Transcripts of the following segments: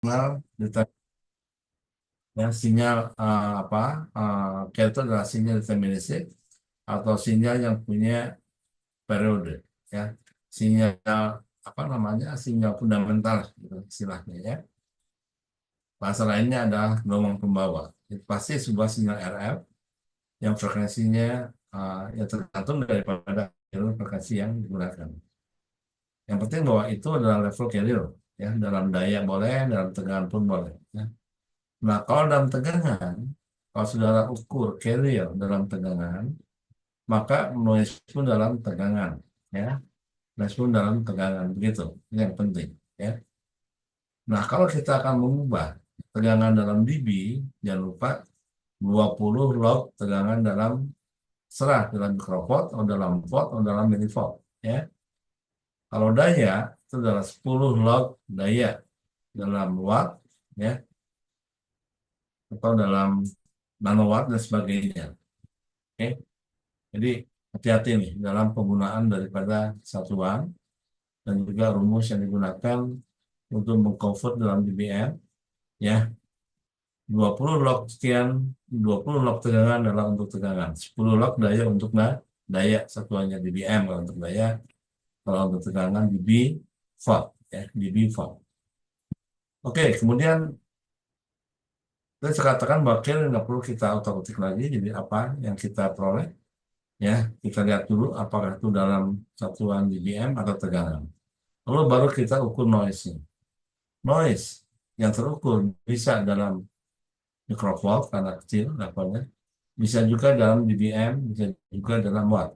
sinyal ya, sinyal care itu adalah sinyal deterministik atau sinyal yang punya periode ya, sinyal sinyal fundamental gitu istilahnya ya. Bahasa lainnya adalah gelombang pembawa. Itu pasti sebuah sinyal RF yang frekuensinya ya tergantung daripada jalur frekuensi yang digunakan. Yang penting bahwa itu adalah level carrier ya, dalam daya boleh, dalam tegangan pun boleh ya. Nah, kalau dalam tegangan, kalau saudara ukur carrier dalam tegangan, maka noise pun dalam tegangan ya, noise pun dalam tegangan begitu. Ini yang penting ya. Nah, kalau kita akan mengubah tegangan dalam dB, jangan lupa 20 log tegangan dalam serah dalam microvolt atau dalam volt atau dalam millivolt ya. Kalau daya itu adalah 10 log daya dalam watt ya, atau dalam nanowatt dan sebagainya. Oke. Jadi hati-hati nih dalam penggunaan daripada satuan dan juga rumus yang digunakan untuk mengconvert dalam dBm ya. 20 log sekian, 20 log tegangan adalah untuk tegangan, 10 log daya untuk daya satuannya dBm kalau untuk daya, kalau untuk tegangan dB volt ya, dB volt. Oke, kemudian saya katakan bahwa Kelvin nggak perlu kita otak-atik lagi, jadi apa yang kita peroleh ya, kita lihat dulu apakah itu dalam satuan dBm atau tegangan. Lalu baru kita ukur noise-nya. Noise yang terukur bisa dalam microvolt karena kecil levelnya, bisa juga dalam dBm, bisa juga dalam watt.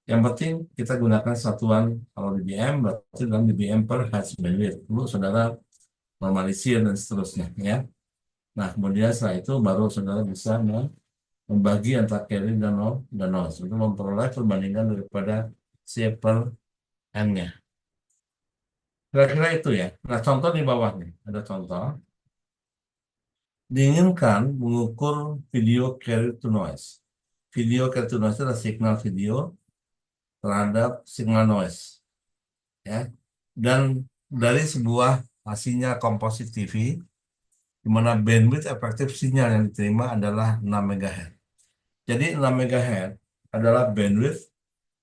Yang penting kita gunakan satuan, kalau dBm berarti dalam dBm per hertz bandwidth. Dulu saudara normalisir dan seterusnya ya. Nah, kemudian setelah itu baru saudara bisa membagi antara carry dan noise untuk memperoleh perbandingan daripada C per N-nya. Kira-kira itu ya. Nah, contoh di bawah nih. Ada contoh. Diinginkan mengukur video carry to noise. Video carry to noise adalah signal video terhadap signal noise. Ya. Dan dari sebuah sinyal komposit TV, di mana bandwidth efektif sinyal yang diterima adalah 6 MHz. Jadi 6 MHz adalah bandwidth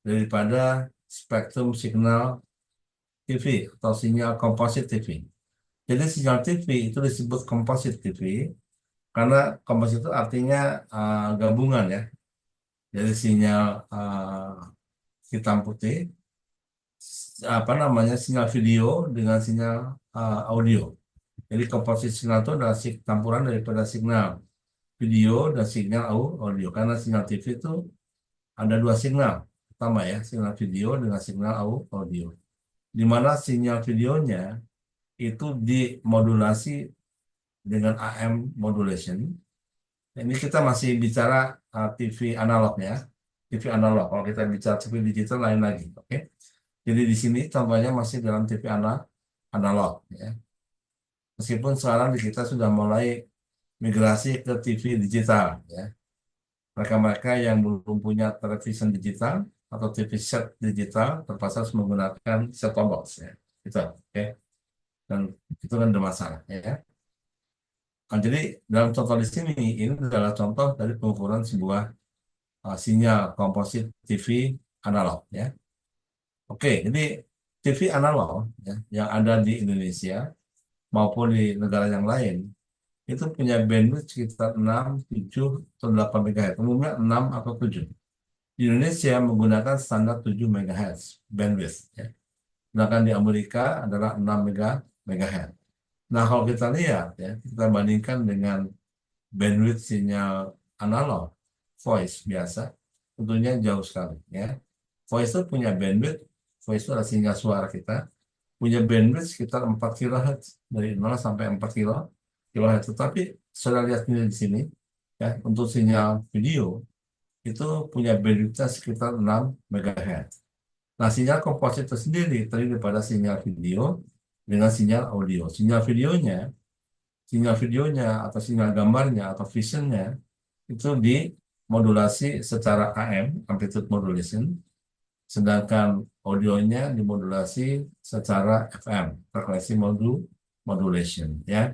daripada spektrum signal TV atau sinyal komposit TV. Jadi sinyal TV itu disebut komposit TV karena komposit itu artinya gabungan ya. Jadi sinyal hitam putih, sinyal video dengan sinyal audio. Jadi komposit signal itu adalah campuran daripada signal video dan sinyal audio. Karena sinyal TV itu ada dua signal, pertama ya, sinyal video dengan signal audio. Di mana sinyal videonya itu dimodulasi dengan AM modulation. Ini kita masih bicara TV analog ya, TV analog. Kalau kita bicara TV digital lain lagi, oke? Jadi di sini contohnya masih dalam TV analog ya. Meskipun sekarang kita sudah mulai migrasi ke TV digital ya. Mereka-mereka yang belum punya television digital atau TV set digital terpaksa harus menggunakan set-top box ya. Gitu, oke? Dan itu kan ada masalah ya. Nah, jadi dalam contoh di sini ini adalah contoh dari pengukuran sebuah sinyal komposit TV analog ya. Oke, jadi TV analog ya, yang ada di Indonesia maupun di negara yang lain itu punya bandwidth sekitar 6, 7, atau 8 MHz. Umumnya 6 atau 7. Di Indonesia menggunakan standar 7 MHz bandwidth ya. Sedangkan di Amerika adalah 6 MHz. Nah, kalau kita lihat ya, kita bandingkan dengan bandwidth sinyal analog, voice biasa, tentunya jauh sekali ya. Voice itu punya bandwidth, voice itu adalah sinyal suara kita, punya bandwidth sekitar 4 kHz, dari 0 sampai 4 kHz. Tetapi sudah lihat di sini, ya, untuk sinyal video, itu punya bandwidthnya sekitar 6 MHz. Nah, sinyal komposit itu sendiri terdiri daripada sinyal video dengan sinyal audio. Sinyal videonya atau sinyal gambarnya atau visionnya itu dimodulasi secara AM, amplitude modulation, sedangkan audionya dimodulasi secara FM, frekuensi modulation, ya.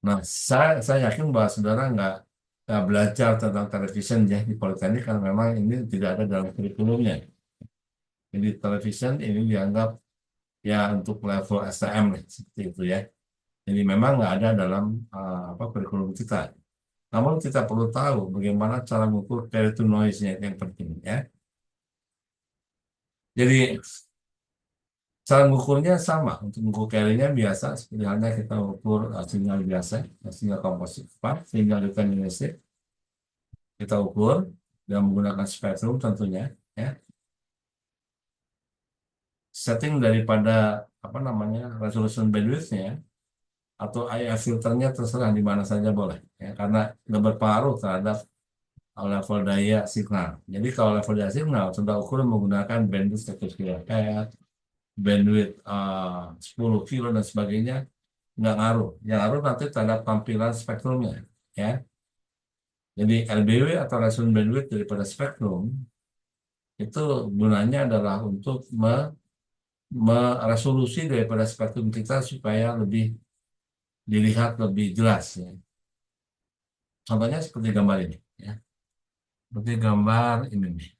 Nah, saya yakin bahwa saudara nggak belajar tentang television ya di Politeknik karena memang ini tidak ada dalam kurikulumnya. Jadi television ini dianggap ya untuk level STM lah, seperti itu ya. Jadi memang nggak ada dalam apa kurikulum kita. Namun kita perlu tahu bagaimana cara mengukur carrier to noise-nya itu yang penting ya. Jadi cara mengukurnya sama. Untuk mengukur carrier-nya biasa seperti halnya kita ukur sinyal biasa, sinyal komposit, apa, sinyal deterministik kita ukur dengan menggunakan spektrum tentunya ya. Setting daripada apa namanya resolution bandwidth-nya atau IF filternya terserah di mana saja boleh ya karena nggak berpengaruh terhadap level daya signal. Jadi kalau level daya signal sudah ukur menggunakan bandwidth 100 kHz, bandwidth 10 kilo dan sebagainya nggak ngaruh. Yang ngaruh nanti terhadap tampilan spektrumnya ya. Jadi RBW atau resolution bandwidth daripada spektrum itu gunanya adalah untuk meresolusi daripada spektrum kita supaya lebih dilihat lebih jelas ya. Contohnya seperti gambar ini ya. Seperti gambar ini nih.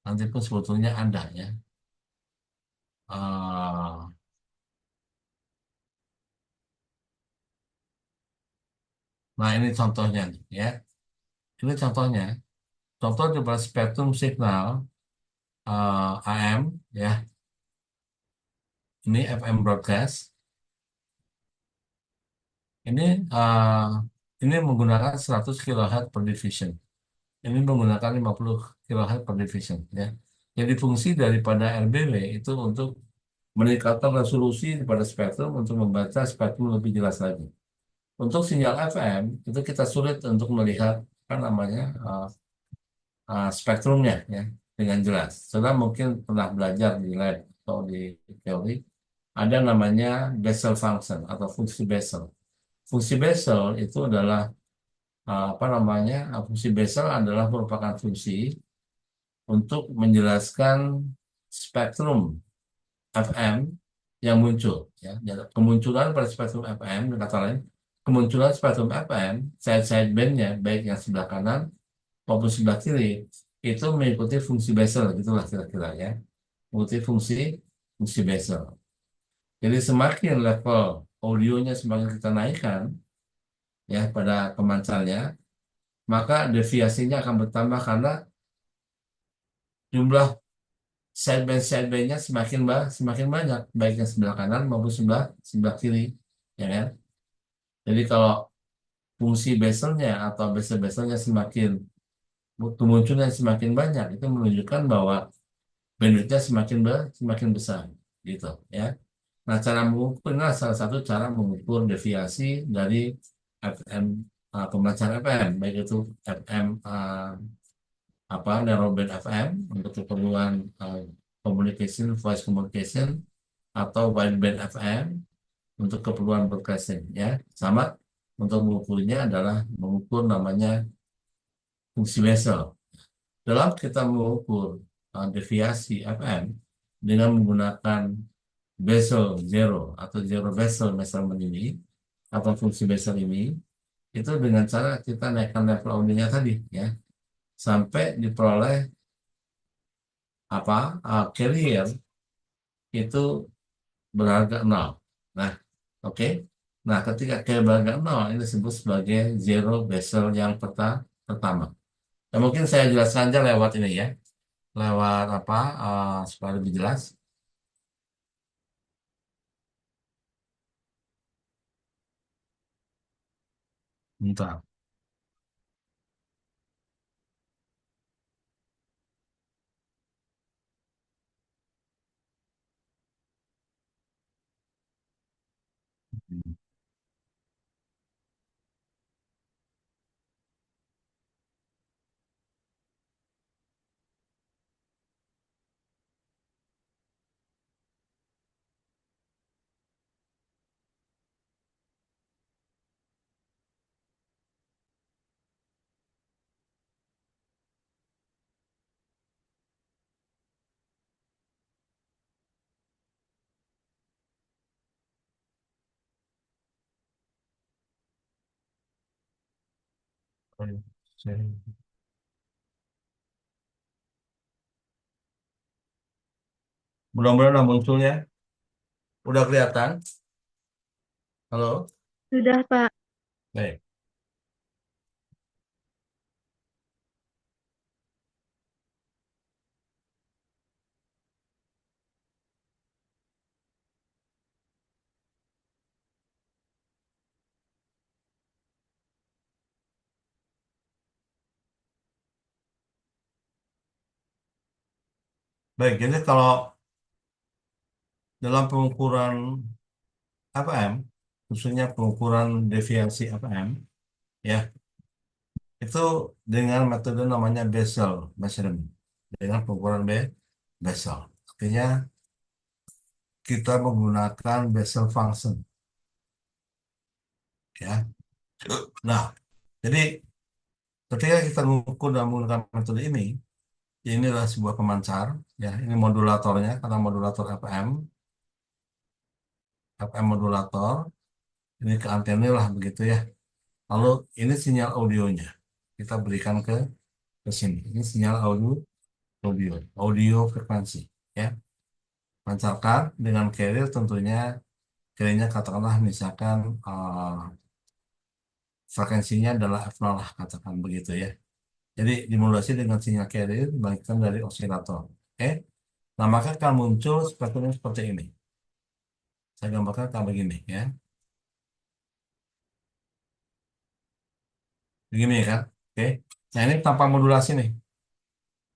Nanti pun sebetulnya ada ya. Eh, nah ini contohnya nih ya. Ini contohnya. Contoh daripada spektrum signal AM ya. Ini FM broadcast. Ini eh, ini menggunakan 100 kHz per division. Ini menggunakan 50 kHz per division ya. Jadi fungsi daripada RBW itu untuk meningkatkan resolusi pada spektrum untuk membaca spektrum lebih jelas lagi. Untuk sinyal FM itu kita sulit untuk melihat apa namanya spektrumnya ya dengan jelas. Sudah mungkin pernah belajar di lab atau di teori ada namanya Bessel function atau fungsi Bessel. Fungsi Bessel itu adalah apa namanya fungsi Bessel adalah merupakan fungsi untuk menjelaskan spektrum FM yang muncul ya. Jadi, kemunculan pada spektrum FM dengan kata lain kemunculan spektrum FM side bandnya baik yang sebelah kanan maupun sebelah kiri itu mengikuti fungsi Bessel gitulah kira-kira ya mengikuti fungsi fungsi Bessel. Jadi semakin level audionya semakin kita naikkan ya pada kemancarnya maka deviasinya akan bertambah karena jumlah sideband-sidebandnya semakin banyak baik yang sebelah kanan maupun sebelah sebelah kiri ya kan. Jadi kalau fungsi bezelnya atau bezel-bezelnya semakin kemunculan semakin banyak itu menunjukkan bahwa bandwidthnya semakin besar gitu ya. Nah cara mengukur ini salah satu cara mengukur deviasi dari FM pemancar FM baik itu FM apa narrowband FM untuk keperluan communication voice communication atau wideband FM untuk keperluan broadcasting ya sama untuk mengukurnya adalah mengukur namanya fungsi Bessel dalam kita mengukur deviasi FM dengan menggunakan Bessel zero atau zero Bessel measurement ini atau fungsi Bessel ini itu dengan cara kita naikkan level audionya tadi ya sampai diperoleh apa carrier itu berharga nol. Nah, oke. Nah, ketika K berharga nol, ini disebut sebagai zero Bessel yang pertama. Ya, mungkin saya jelaskan aja lewat ini ya. Lewat apa, supaya lebih jelas. Bentar. Mudah-mudahan udah muncul ya. Udah kelihatan? Halo? Sudah, Pak. Baik. Baik, jadi kalau dalam pengukuran APM, khususnya pengukuran deviasi APM, ya, itu dengan metode namanya Bessel measurement, dengan pengukuran Bessel. Artinya kita menggunakan Bessel function, ya. Nah, jadi ketika kita mengukur dan menggunakan metode ini adalah sebuah pemancar, ya. Ini modulatornya, karena modulator FM modulator, ini ke antena lah begitu ya. Lalu ini sinyal audionya, kita berikan ke sini. Ini sinyal audio frekuensi, ya. Pancarkan dengan carrier tentunya, carriernya katakanlah misalkan frekuensinya adalah F0 lah, katakan begitu ya. Jadi dimodulasi dengan sinyal carrier dibagikan dari osilator. Oke. Nah, maka akan muncul seperti ini. Saya gambarkan akan begini ya. Begini kan. Oke. Nah, ini tanpa modulasi nih.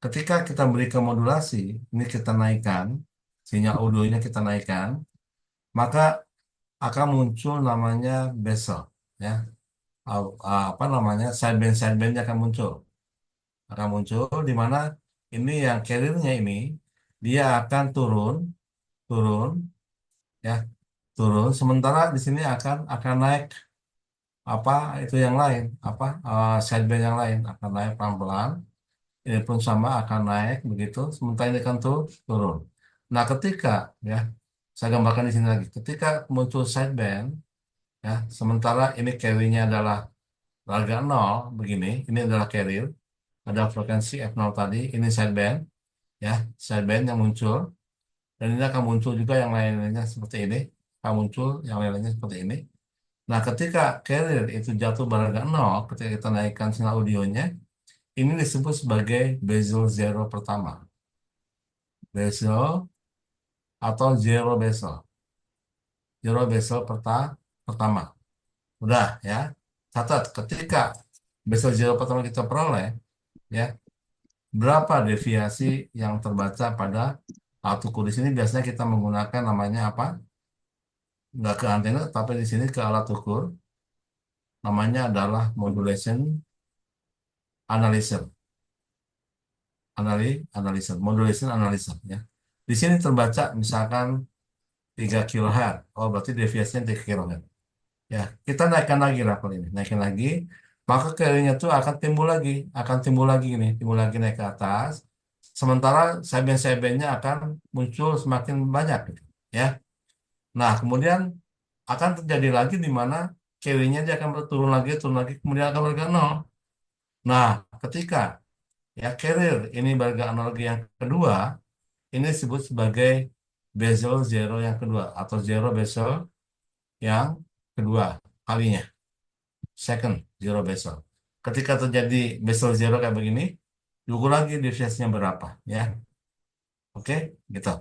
Ketika kita berikan modulasi, ini kita naikkan, sinyal audionya kita naikkan, maka akan muncul namanya bezel, ya. Apa namanya, sideband akan muncul di mana ini yang carrier-nya ini dia akan turun, turun, ya, turun. Sementara di sini akan naik apa itu yang lain, apa sideband yang lain akan naik pelan-pelan. Ini pun sama akan naik begitu. Sementara ini kan turun. Nah, ketika ya saya gambarkan di sini lagi, ketika muncul sideband, ya, sementara ini carry-nya adalah harga nol begini, ini adalah carrier, ada frekuensi F0 tadi, ini sideband, ya, sideband yang muncul, dan ini akan muncul juga yang lain-lainnya seperti ini, akan muncul yang lain-lainnya seperti ini. Nah, ketika carrier itu jatuh berharga nol, ketika kita naikkan sinyal audionya, ini disebut sebagai bezel zero pertama, bezel atau zero bezel pertama. Udah ya, catat ketika bezel zero pertama kita peroleh, ya, berapa deviasi yang terbaca pada alat ukur. Di sini biasanya kita menggunakan namanya apa? Nggak ke antena, tapi di sini ke alat ukur. Namanya adalah modulation analyzer. Modulation analyzer. Ya. Di sini terbaca misalkan 3 kHz. Oh, berarti deviasinya 3 kHz. Ya, kita naikkan lagi level ini. Naikin lagi, maka carrier itu akan timbul lagi ini, timbul lagi naik ke atas. Sementara seben-sebennya akan muncul semakin banyak, gitu. Ya. Nah, kemudian akan terjadi lagi di mana carrier-nya dia akan turun lagi, kemudian akan balik ke nol. Nah, ketika ya carrier ini balik ke nol lagi yang kedua, ini disebut sebagai bezel zero yang kedua atau zero bezel yang kedua kalinya, second zero bezel. Ketika terjadi bezel zero kayak begini, diukur lagi deviasinya berapa, ya. Oke, gitu.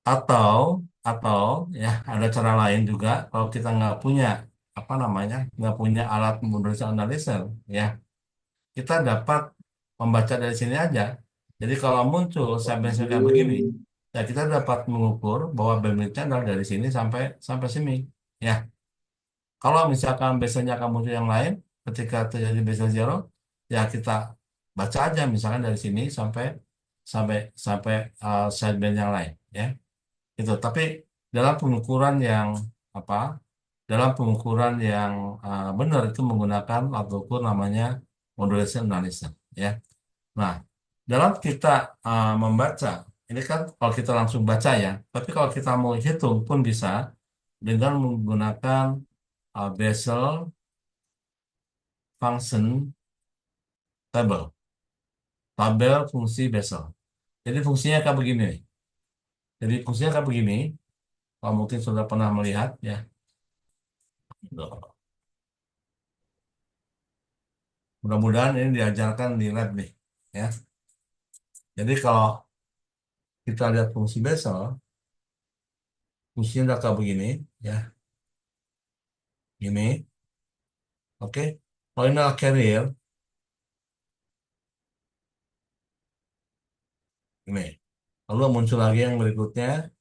Atau atau ya ada cara lain juga kalau kita nggak punya apa namanya nggak punya alat modulasi analyzer, ya, kita dapat membaca dari sini aja. Jadi kalau muncul sampai kayak begini, ya kita dapat mengukur bahwa bandwidthnya adalah dari sini sampai sampai sini, ya. Kalau misalkan biasanya akan muncul yang lain ketika terjadi base zero, ya kita baca aja misalkan dari sini sampai sampai sampai sideband yang lain, ya. Itu. Tapi dalam pengukuran yang apa? Dalam pengukuran yang benar itu menggunakan alat ukur namanya modulation analysis, ya. Nah, dalam kita membaca, ini kan kalau kita langsung baca ya, tapi kalau kita mau hitung pun bisa dengan menggunakan bezel function table, tabel fungsi Bessel. Jadi fungsinya kayak begini. Jadi fungsinya kayak begini. Kalau mungkin sudah pernah melihat ya. Mudah-mudahan ini diajarkan di lab nih, ya. Jadi kalau kita lihat fungsi Bessel, fungsinya udah kayak begini, ya. Ini, oke. Kalau ini adalah carrier, ini. Lalu muncul lagi yang berikutnya,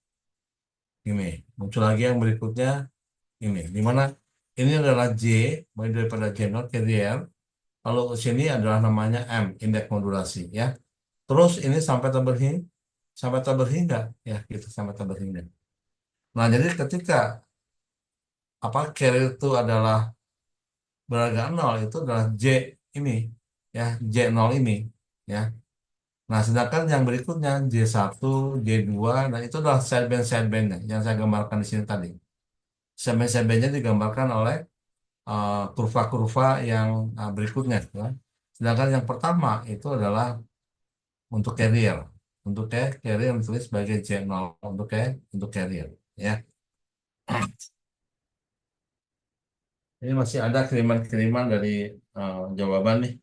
ini. Muncul lagi yang berikutnya, ini. Di mana ini adalah J, mulai daripada J not carrier. Lalu sini adalah namanya M, indeks modulasi, ya. Terus ini sampai tabel hingga, ya, gitu sampai tabel hingga. Nah, jadi ketika apa carrier itu adalah berharga 0 itu adalah J ini, ya, J0 ini, ya. Nah, sedangkan yang berikutnya J1, J2, nah itu adalah sideband-sidebandnya yang saya gambarkan di sini tadi. Sideband-sidebandnya digambarkan oleh kurva-kurva yang berikutnya, ya. Sedangkan yang pertama itu adalah untuk carrier. Untuk carrier ditulis sebagai J0 untuk carrier, ya. Ini masih ada kiriman-kiriman dari jawaban nih.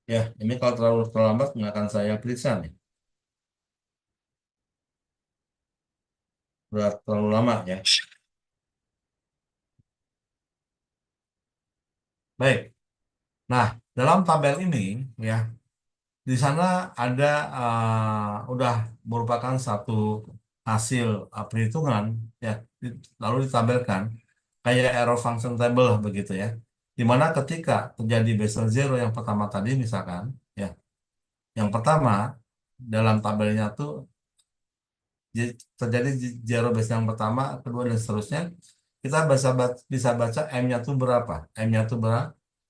Ya, ini kalau terlalu terlambat nggak akan saya periksa nih. Udah terlalu lama ya. Baik. Nah, dalam tabel ini ya, di sana ada udah merupakan satu hasil perhitungan ya, lalu ditabelkan kayak error function table lah begitu ya. Di mana ketika terjadi Bessel zero yang pertama tadi misalkan ya, yang pertama dalam tabelnya tuh terjadi zero base yang pertama, kedua dan seterusnya, kita bisa baca M-nya tuh berapa, M-nya tuh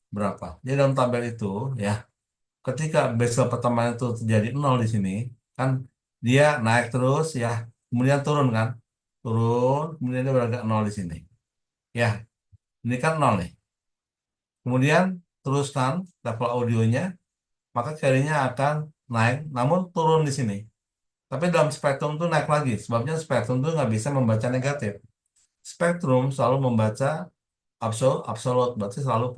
berapa. Jadi dalam tabel itu ya, ketika base pertama itu terjadi 0 di sini, kan dia naik terus ya, kemudian turun kan, turun, kemudian dia beragak 0 di sini. Ya, ini kan 0 nih. Kemudian teruskan level audionya, maka carry-nya akan naik, namun turun di sini. Tapi dalam spektrum tuh naik lagi, sebabnya spektrum tuh nggak bisa membaca negatif. Spektrum selalu membaca absolut, berarti selalu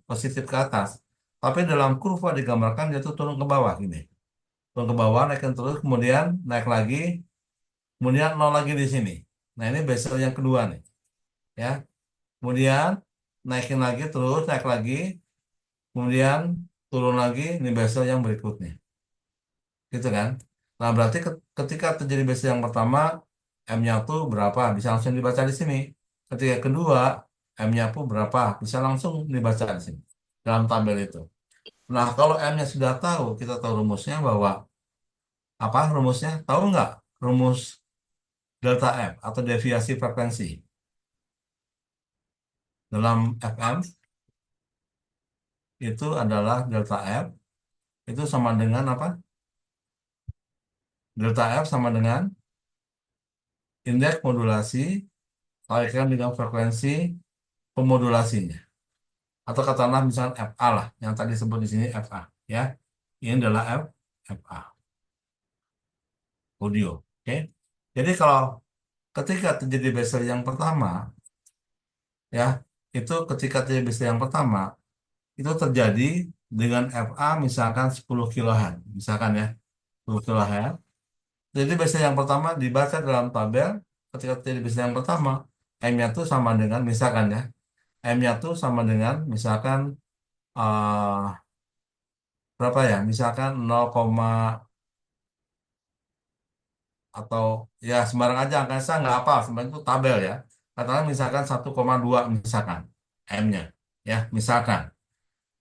positif ke atas. Tapi dalam kurva digambarkan dia tuh turun ke bawah gini. Turun ke bawah, naikin terus, kemudian naik lagi, kemudian nol lagi di sini. Nah ini bezel yang kedua nih, ya. Kemudian naikin lagi terus, naik lagi, kemudian turun lagi, ini bezel yang berikutnya, gitu kan? Nah berarti ketika terjadi bezel yang pertama, M-nya tuh berapa? Bisa langsung dibaca di sini. Ketika kedua, M-nya pun berapa? Bisa langsung dibaca di sini dalam tabel itu. Nah, kalau M-nya sudah tahu, kita tahu rumusnya bahwa apa rumusnya? Tahu nggak rumus delta F atau deviasi frekuensi dalam FM itu adalah delta F itu sama dengan apa? Delta F sama dengan indeks modulasi kalikan dengan frekuensi pemodulasinya. Atau katakanlah misalnya FA lah, yang tadi sebut di sini FA, ya. Ini adalah FA, audio. Oke. Jadi kalau ketika terjadi bezel yang pertama, ya, itu ketika terjadi bezel yang pertama, itu terjadi dengan FA misalkan 10 kilohertz, misalkan ya, 10 kilohertz. Jadi bezel yang pertama dibaca dalam tabel, ketika terjadi bezel yang pertama, M-nya tuh sama dengan, misalkan ya, M-nya tuh sama dengan, misalkan, eh, berapa ya, misalkan 0, atau ya sembarang aja angka saya nggak apa sebenarnya itu tabel ya katakan misalkan 1,2 misalkan M-nya ya misalkan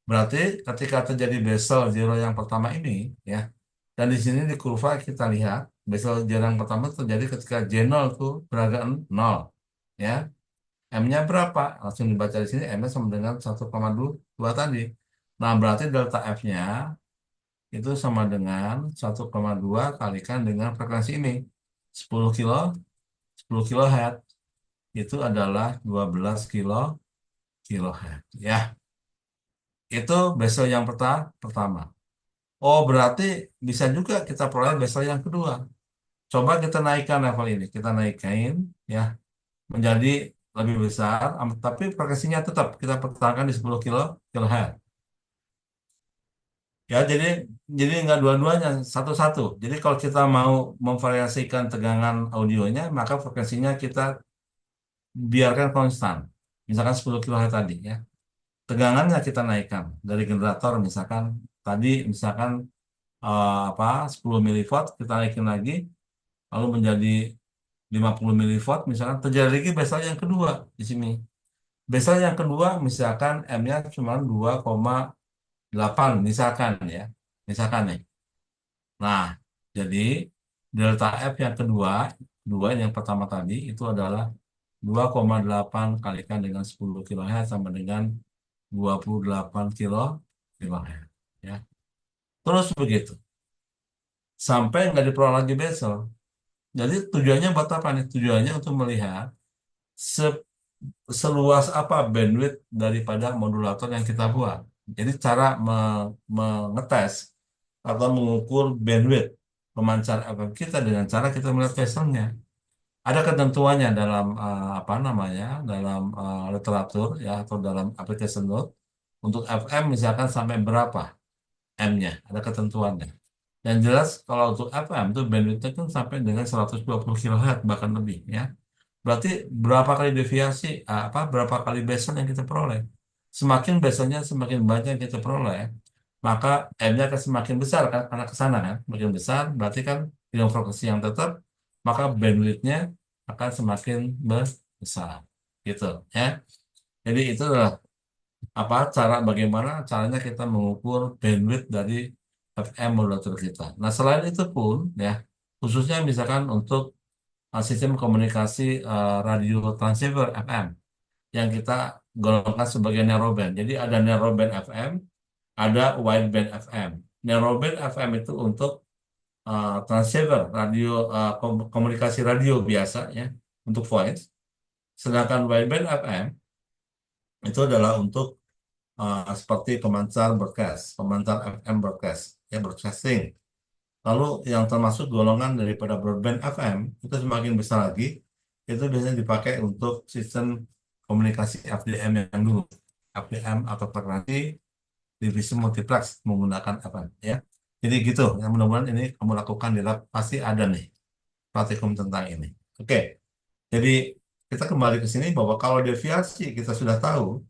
berarti ketika terjadi Bessel zero yang pertama ini ya dan di sini di kurva kita lihat Bessel zero yang pertama terjadi ketika J0 tuh beragam 0 ya M-nya berapa langsung dibaca di sini M-nya sama dengan 1,2 tadi nah berarti delta F-nya itu sama dengan 1,2 kalikan dengan frekuensi ini 10 kilo 10 kilohertz itu adalah 12 kilohertz ya. Itu bezel yang pertama. Oh, berarti bisa juga kita peroleh bezel yang kedua. Coba kita naikkan level ini. Kita naikkan ya menjadi lebih besar, tapi frekuensinya tetap kita pertahankan di 10 kilohertz. Ya, jadi nggak dua-duanya satu-satu. Jadi kalau kita mau memvariasikan tegangan audionya, maka frekuensinya kita biarkan konstan. Misalkan 10 kHz tadi ya. Tegangannya kita naikkan dari generator misalkan tadi misalkan apa 10 miliwatt kita naikin lagi lalu menjadi 50 miliwatt misalkan terjadi lagi bezel yang kedua di sini. Bezel yang kedua misalkan M-nya cuma 2,8 misalkan ya. Misalkan nih. Nah, jadi delta F yang kedua, dua yang pertama tadi itu adalah 2,8 kalikan dengan 10 kHz sama dengan 28 kHz. Ya. Terus begitu. Sampai nggak diperoleh lagi bezel. Jadi tujuannya buat apa nih? Tujuannya untuk melihat se- seluas apa bandwidth daripada modulator yang kita buat. Jadi cara mengetes atau mengukur bandwidth pemancar FM kita dengan cara kita melihat bezelnya. Ada ketentuannya dalam apa namanya dalam literatur ya atau dalam application note untuk FM misalkan sampai berapa M-nya ada ketentuannya. Yang jelas kalau untuk FM itu bandwidthnya kan sampai dengan 120 kHz bahkan lebih ya. Berarti berapa kali deviasi berapa kali bezel yang kita peroleh. Semakin bezelnya semakin banyak yang kita peroleh, maka M-nya akan semakin besar kan karena ke sana kan. Makin besar berarti kan dengan frekuensi yang tetap maka bandwidthnya akan semakin besar gitu ya. Jadi itu adalah bagaimana caranya kita mengukur bandwidth dari FM modulator kita. Nah, selain itu pun ya, khususnya misalkan untuk sistem komunikasi radio transceiver FM yang kita golongkan sebagai narrowband. Jadi ada narrowband FM, ada wideband FM. Narrowband FM itu untuk transceiver radio komunikasi radio biasa ya, untuk voice. Sedangkan wideband FM itu adalah untuk seperti pemancar broadcast, pemancar FM broadcast, ya broadcasting. Lalu yang termasuk golongan daripada broadband FM itu semakin besar lagi, itu biasanya dipakai untuk sistem komunikasi FDM yang dulu, FDM atau frekuensi divisi multiplex menggunakan FM, ya. Jadi gitu, yang mudah-mudahan ini kamu lakukan di lab pasti ada nih praktikum tentang ini. Oke, jadi kita kembali ke sini bahwa kalau deviasi kita sudah tahu,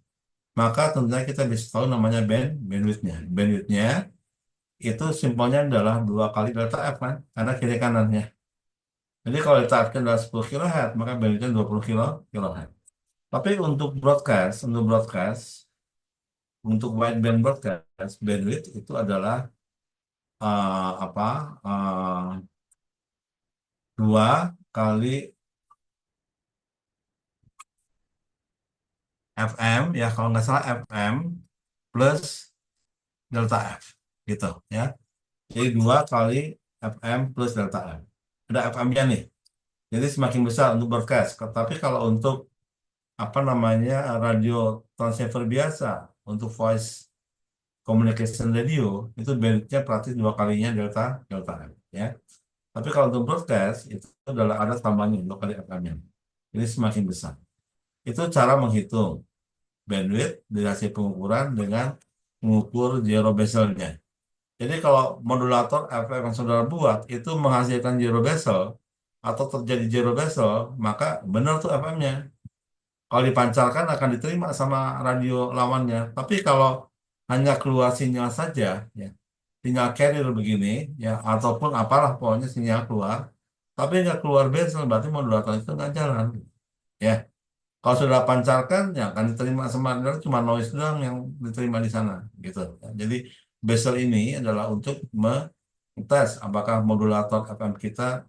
maka tentunya kita bisa tahu namanya bandwidthnya. Bandwidthnya itu simpelnya adalah dua kali delta F kan, karena kiri kanannya. Jadi kalau delta F adalah 10 kHz, maka bandwidthnya 20 kHz. Tapi untuk wideband broadcast, bandwidth itu adalah apa? Dua kali FM, ya kalau nggak salah FM plus delta F, gitu ya. Jadi dua kali FM plus delta F. Ada FM-nya nih. Jadi semakin besar untuk broadcast. Tapi kalau untuk apa namanya radio transceiver biasa untuk voice communication radio itu bandwidthnya praktis dua kalinya delta delta M ya. Tapi kalau untuk broadcast itu adalah ada tambahnya dua kali FM-nya. Jadi semakin besar. Itu cara menghitung bandwidth dari hasil pengukuran dengan mengukur zero bezelnya. Jadi kalau modulator FM yang saudara buat itu menghasilkan zero bezel atau terjadi zero bezel, maka benar tuh FM-nya. Kalau dipancarkan akan diterima sama radio lawannya. Tapi kalau hanya keluar sinyal saja, ya, sinyal carrier begini, ya, ataupun apalah pokoknya sinyal keluar, tapi nggak keluar bezel, berarti modulator itu nggak jalan. Ya, kalau sudah pancarkan, ya akan diterima sama radio, cuma noise doang yang diterima di sana, gitu. Ya, jadi bezel ini adalah untuk mengetes apakah modulator FM kita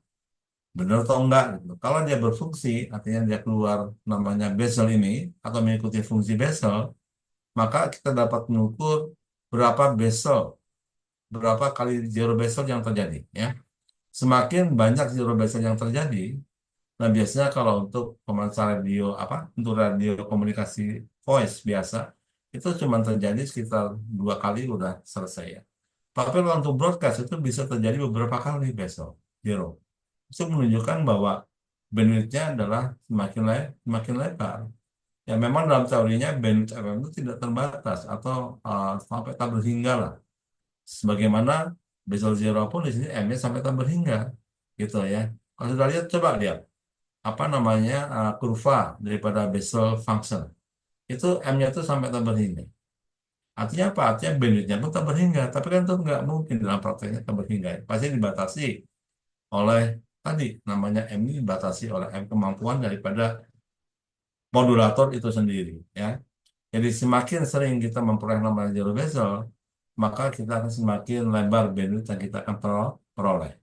benar atau enggak gitu. Kalau dia berfungsi, artinya dia keluar namanya bezel ini atau mengikuti fungsi bezel, maka kita dapat mengukur berapa bezel, berapa kali zero bezel yang terjadi ya. Semakin banyak zero bezel yang terjadi, nah biasanya kalau untuk pemancar radio untuk radio komunikasi voice biasa itu cuma terjadi sekitar 2 kali udah selesai ya. Tapi kalau untuk broadcast itu bisa terjadi beberapa kali besok, zero. Itu menunjukkan bahwa bandwidth-nya adalah semakin lebar. Ya memang dalam teorinya bandwidth FM itu tidak terbatas atau sampai tak berhingga lah. Sebagaimana Basel zero pun di sini M-nya sampai tak berhingga, gitu ya. Kalau sudah lihat, coba lihat apa namanya kurva daripada Basel function. Itu M-nya itu sampai tak berhingga. Artinya apa? Artinya bandwidth-nya pun tak berhingga. Tapi kan itu nggak mungkin dalam prakteknya tak berhingga. Pasti dibatasi oleh tadi namanya M ini dibatasi oleh M kemampuan daripada modulator itu sendiri ya. Jadi semakin sering kita memperoleh nomor zero bezel, maka kita akan semakin lebar bandwidth yang kita akan peroleh.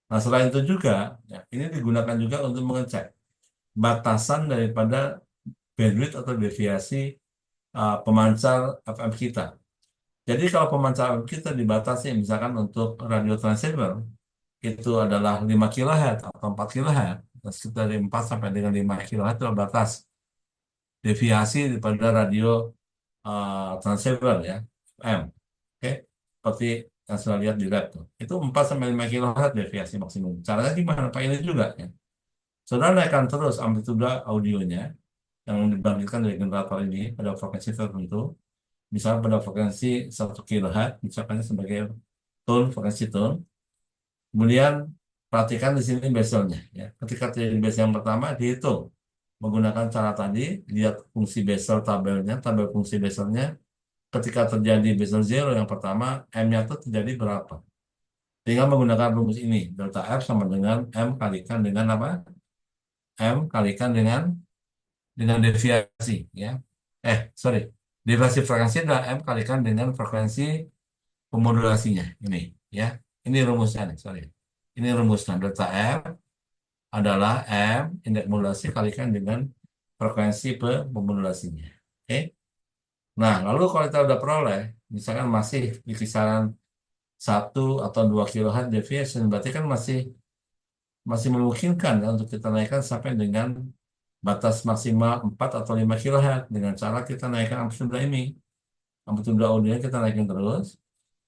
Nah, selain itu juga, ya, ini digunakan juga untuk mengecek batasan daripada bandwidth atau deviasi pemancar FM kita. Jadi kalau pemancar FM kita dibatasi misalkan untuk radio transceiver itu adalah 5 kHz atau 4 kHz, sekitar dari 4 sampai dengan 5 kHz itu batas deviasi daripada radio transceiver ya, FM. Oke, seperti yang sudah lihat di lab tuh. Itu 4 sampai 5 kHz deviasi maksimum. Caranya gimana? Pak ini juga ya. Saudara naikkan terus amplitude audionya yang dibangkitkan dari generator ini pada frekuensi tertentu. Misalnya pada frekuensi 1 kHz, misalkan sebagai tone, frekuensi tone. Kemudian perhatikan di sini bezelnya ya. Ketika terjadi bezel yang pertama dihitung menggunakan cara tadi, lihat fungsi bezel tabelnya, tabel fungsi bezelnya. Ketika terjadi bezel zero yang pertama, M-nya itu terjadi berapa? Tinggal menggunakan rumus ini, delta F sama dengan M kalikan dengan apa? M kalikan dengan deviasi ya. Sorry. Deviasi frekuensi adalah M kalikan dengan frekuensi pemodulasinya ini ya. Ini rumusnya nih, sorry. Ini rumusnya delta F adalah M indeks modulasi kalikan dengan frekuensi pemodulasinya. Oke. Nah, lalu kalau kita udah peroleh, misalkan masih di kisaran 1 atau 2 kHz deviation, berarti kan masih masih memungkinkan ya, untuk kita naikkan sampai dengan batas maksimal 4 atau 5 kHz dengan cara kita naikkan amplitude ini. Amplitude audionya kita naikin terus.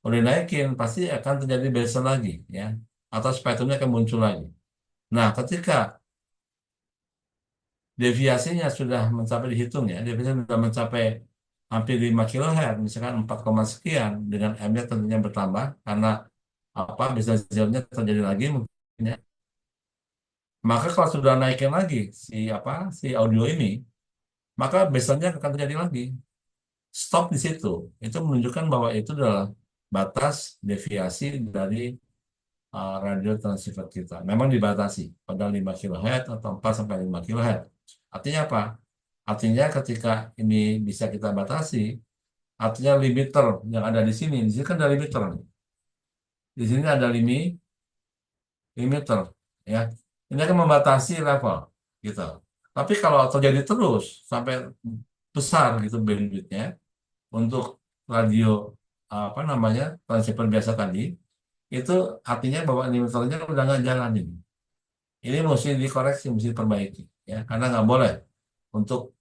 Kalau dinaikin, pasti akan terjadi bezel lagi ya. Atau spektrumnya akan muncul lagi. Nah, ketika deviasinya sudah mencapai dihitung ya, deviasinya sudah mencapai hampir 5 kHz, misalkan 4, sekian, dengan M-nya tentunya bertambah karena apa bisa nya terjadi lagi mungkin ya. Maka kalau sudah naikin lagi si audio ini, maka bezelnya akan terjadi lagi. Stop di situ. Itu menunjukkan bahwa itu adalah batas deviasi dari radio transceiver kita. Memang dibatasi pada 5 kHz atau 4 sampai 5 kHz. Artinya apa? Artinya ketika ini bisa kita batasi, artinya limiter yang ada di sini kan ada limiter. Di sini ada limiter, ya. Ini akan membatasi level, gitu. Tapi kalau terjadi terus sampai besar gitu bandwidthnya untuk radio apa namanya transceiver biasa tadi, itu artinya bahwa limiternya udah nggak jalan ini. Ini mesti dikoreksi, mesti diperbaiki, ya. Karena nggak boleh untuk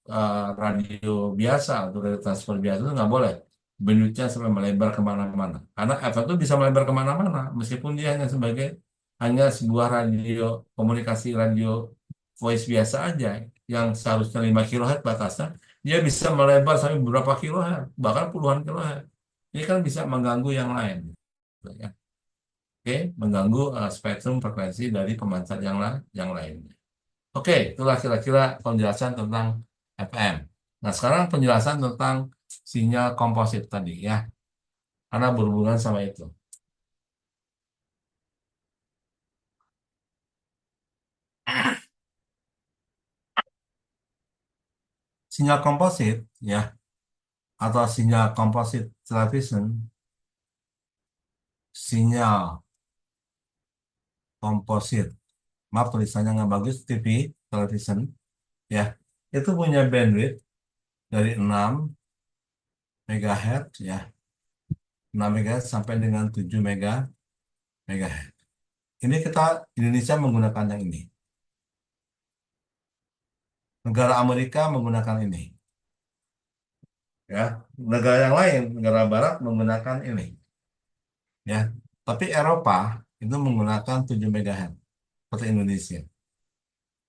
radio biasa, untuk radio transfer biasa itu nggak boleh bandwidthnya sampai melebar kemana-mana. Karena FM itu bisa melebar kemana-mana, meskipun dia hanya sebuah radio komunikasi radio voice biasa aja yang seharusnya 5 kHz batasnya, dia bisa melebar sampai beberapa kilohertz, bahkan puluhan kilohertz. Ini kan bisa mengganggu yang lain, gitu ya. Oke, mengganggu spektrum frekuensi dari pemancar yang lainnya. Oke, itulah kira-kira penjelasan tentang FM. Nah, sekarang penjelasan tentang sinyal komposit tadi ya, karena berhubungan sama itu. Sinyal komposit ya, atau sinyal komposit television, sinyal komposit, maaf tulisannya nggak bagus, TV, television ya, itu punya bandwidth dari 6 MHz ya, 6 MHz sampai dengan 7 MHz. Ini kita Indonesia menggunakan yang ini. Negara Amerika menggunakan ini. Ya, negara yang lain, negara Barat menggunakan ini, ya. Tapi Eropa itu menggunakan 7 MHz seperti Indonesia.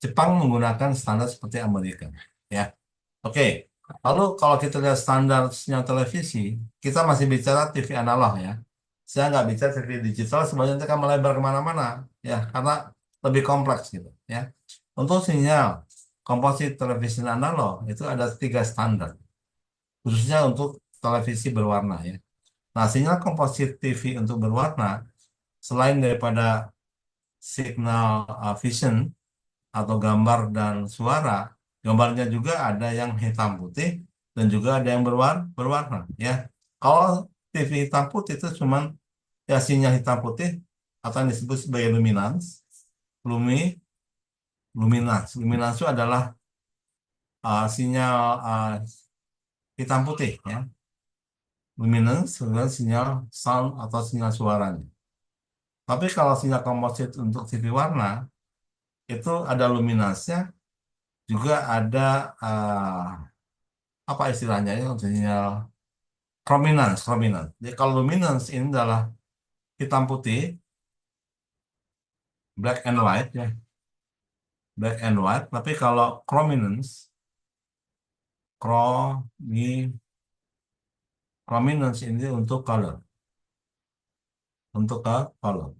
Jepang menggunakan standar seperti Amerika, ya. Oke. Lalu kalau kita lihat standar sinyal televisi, kita masih bicara TV analog ya. Saya nggak bicara TV digital, sebenarnya nanti akan melebar kemana-mana, ya, karena lebih kompleks gitu, ya. Untuk sinyal komposit televisi analog itu ada 3 standar, khususnya untuk televisi berwarna ya. Nah, sinyal komposit TV untuk berwarna, selain daripada signal vision atau gambar dan suara, gambarnya juga ada yang hitam putih dan juga ada yang berwarna ya. Kalau TV hitam putih itu cuman ya sinyal hitam putih atau yang disebut sebagai luminance. Lumi, luminance itu adalah sinyal hitam putih ya. Luminance adalah sinyal sound atau sinyal suaranya. Tapi kalau sinyal komposit untuk TV warna itu ada luminance-nya, juga ada apa istilahnya ya untuk sinyal chrominance. Jadi kalau luminance ini adalah hitam putih, black and white ya, black and white. Tapi kalau chromi, chrominance ini untuk color, untuk color.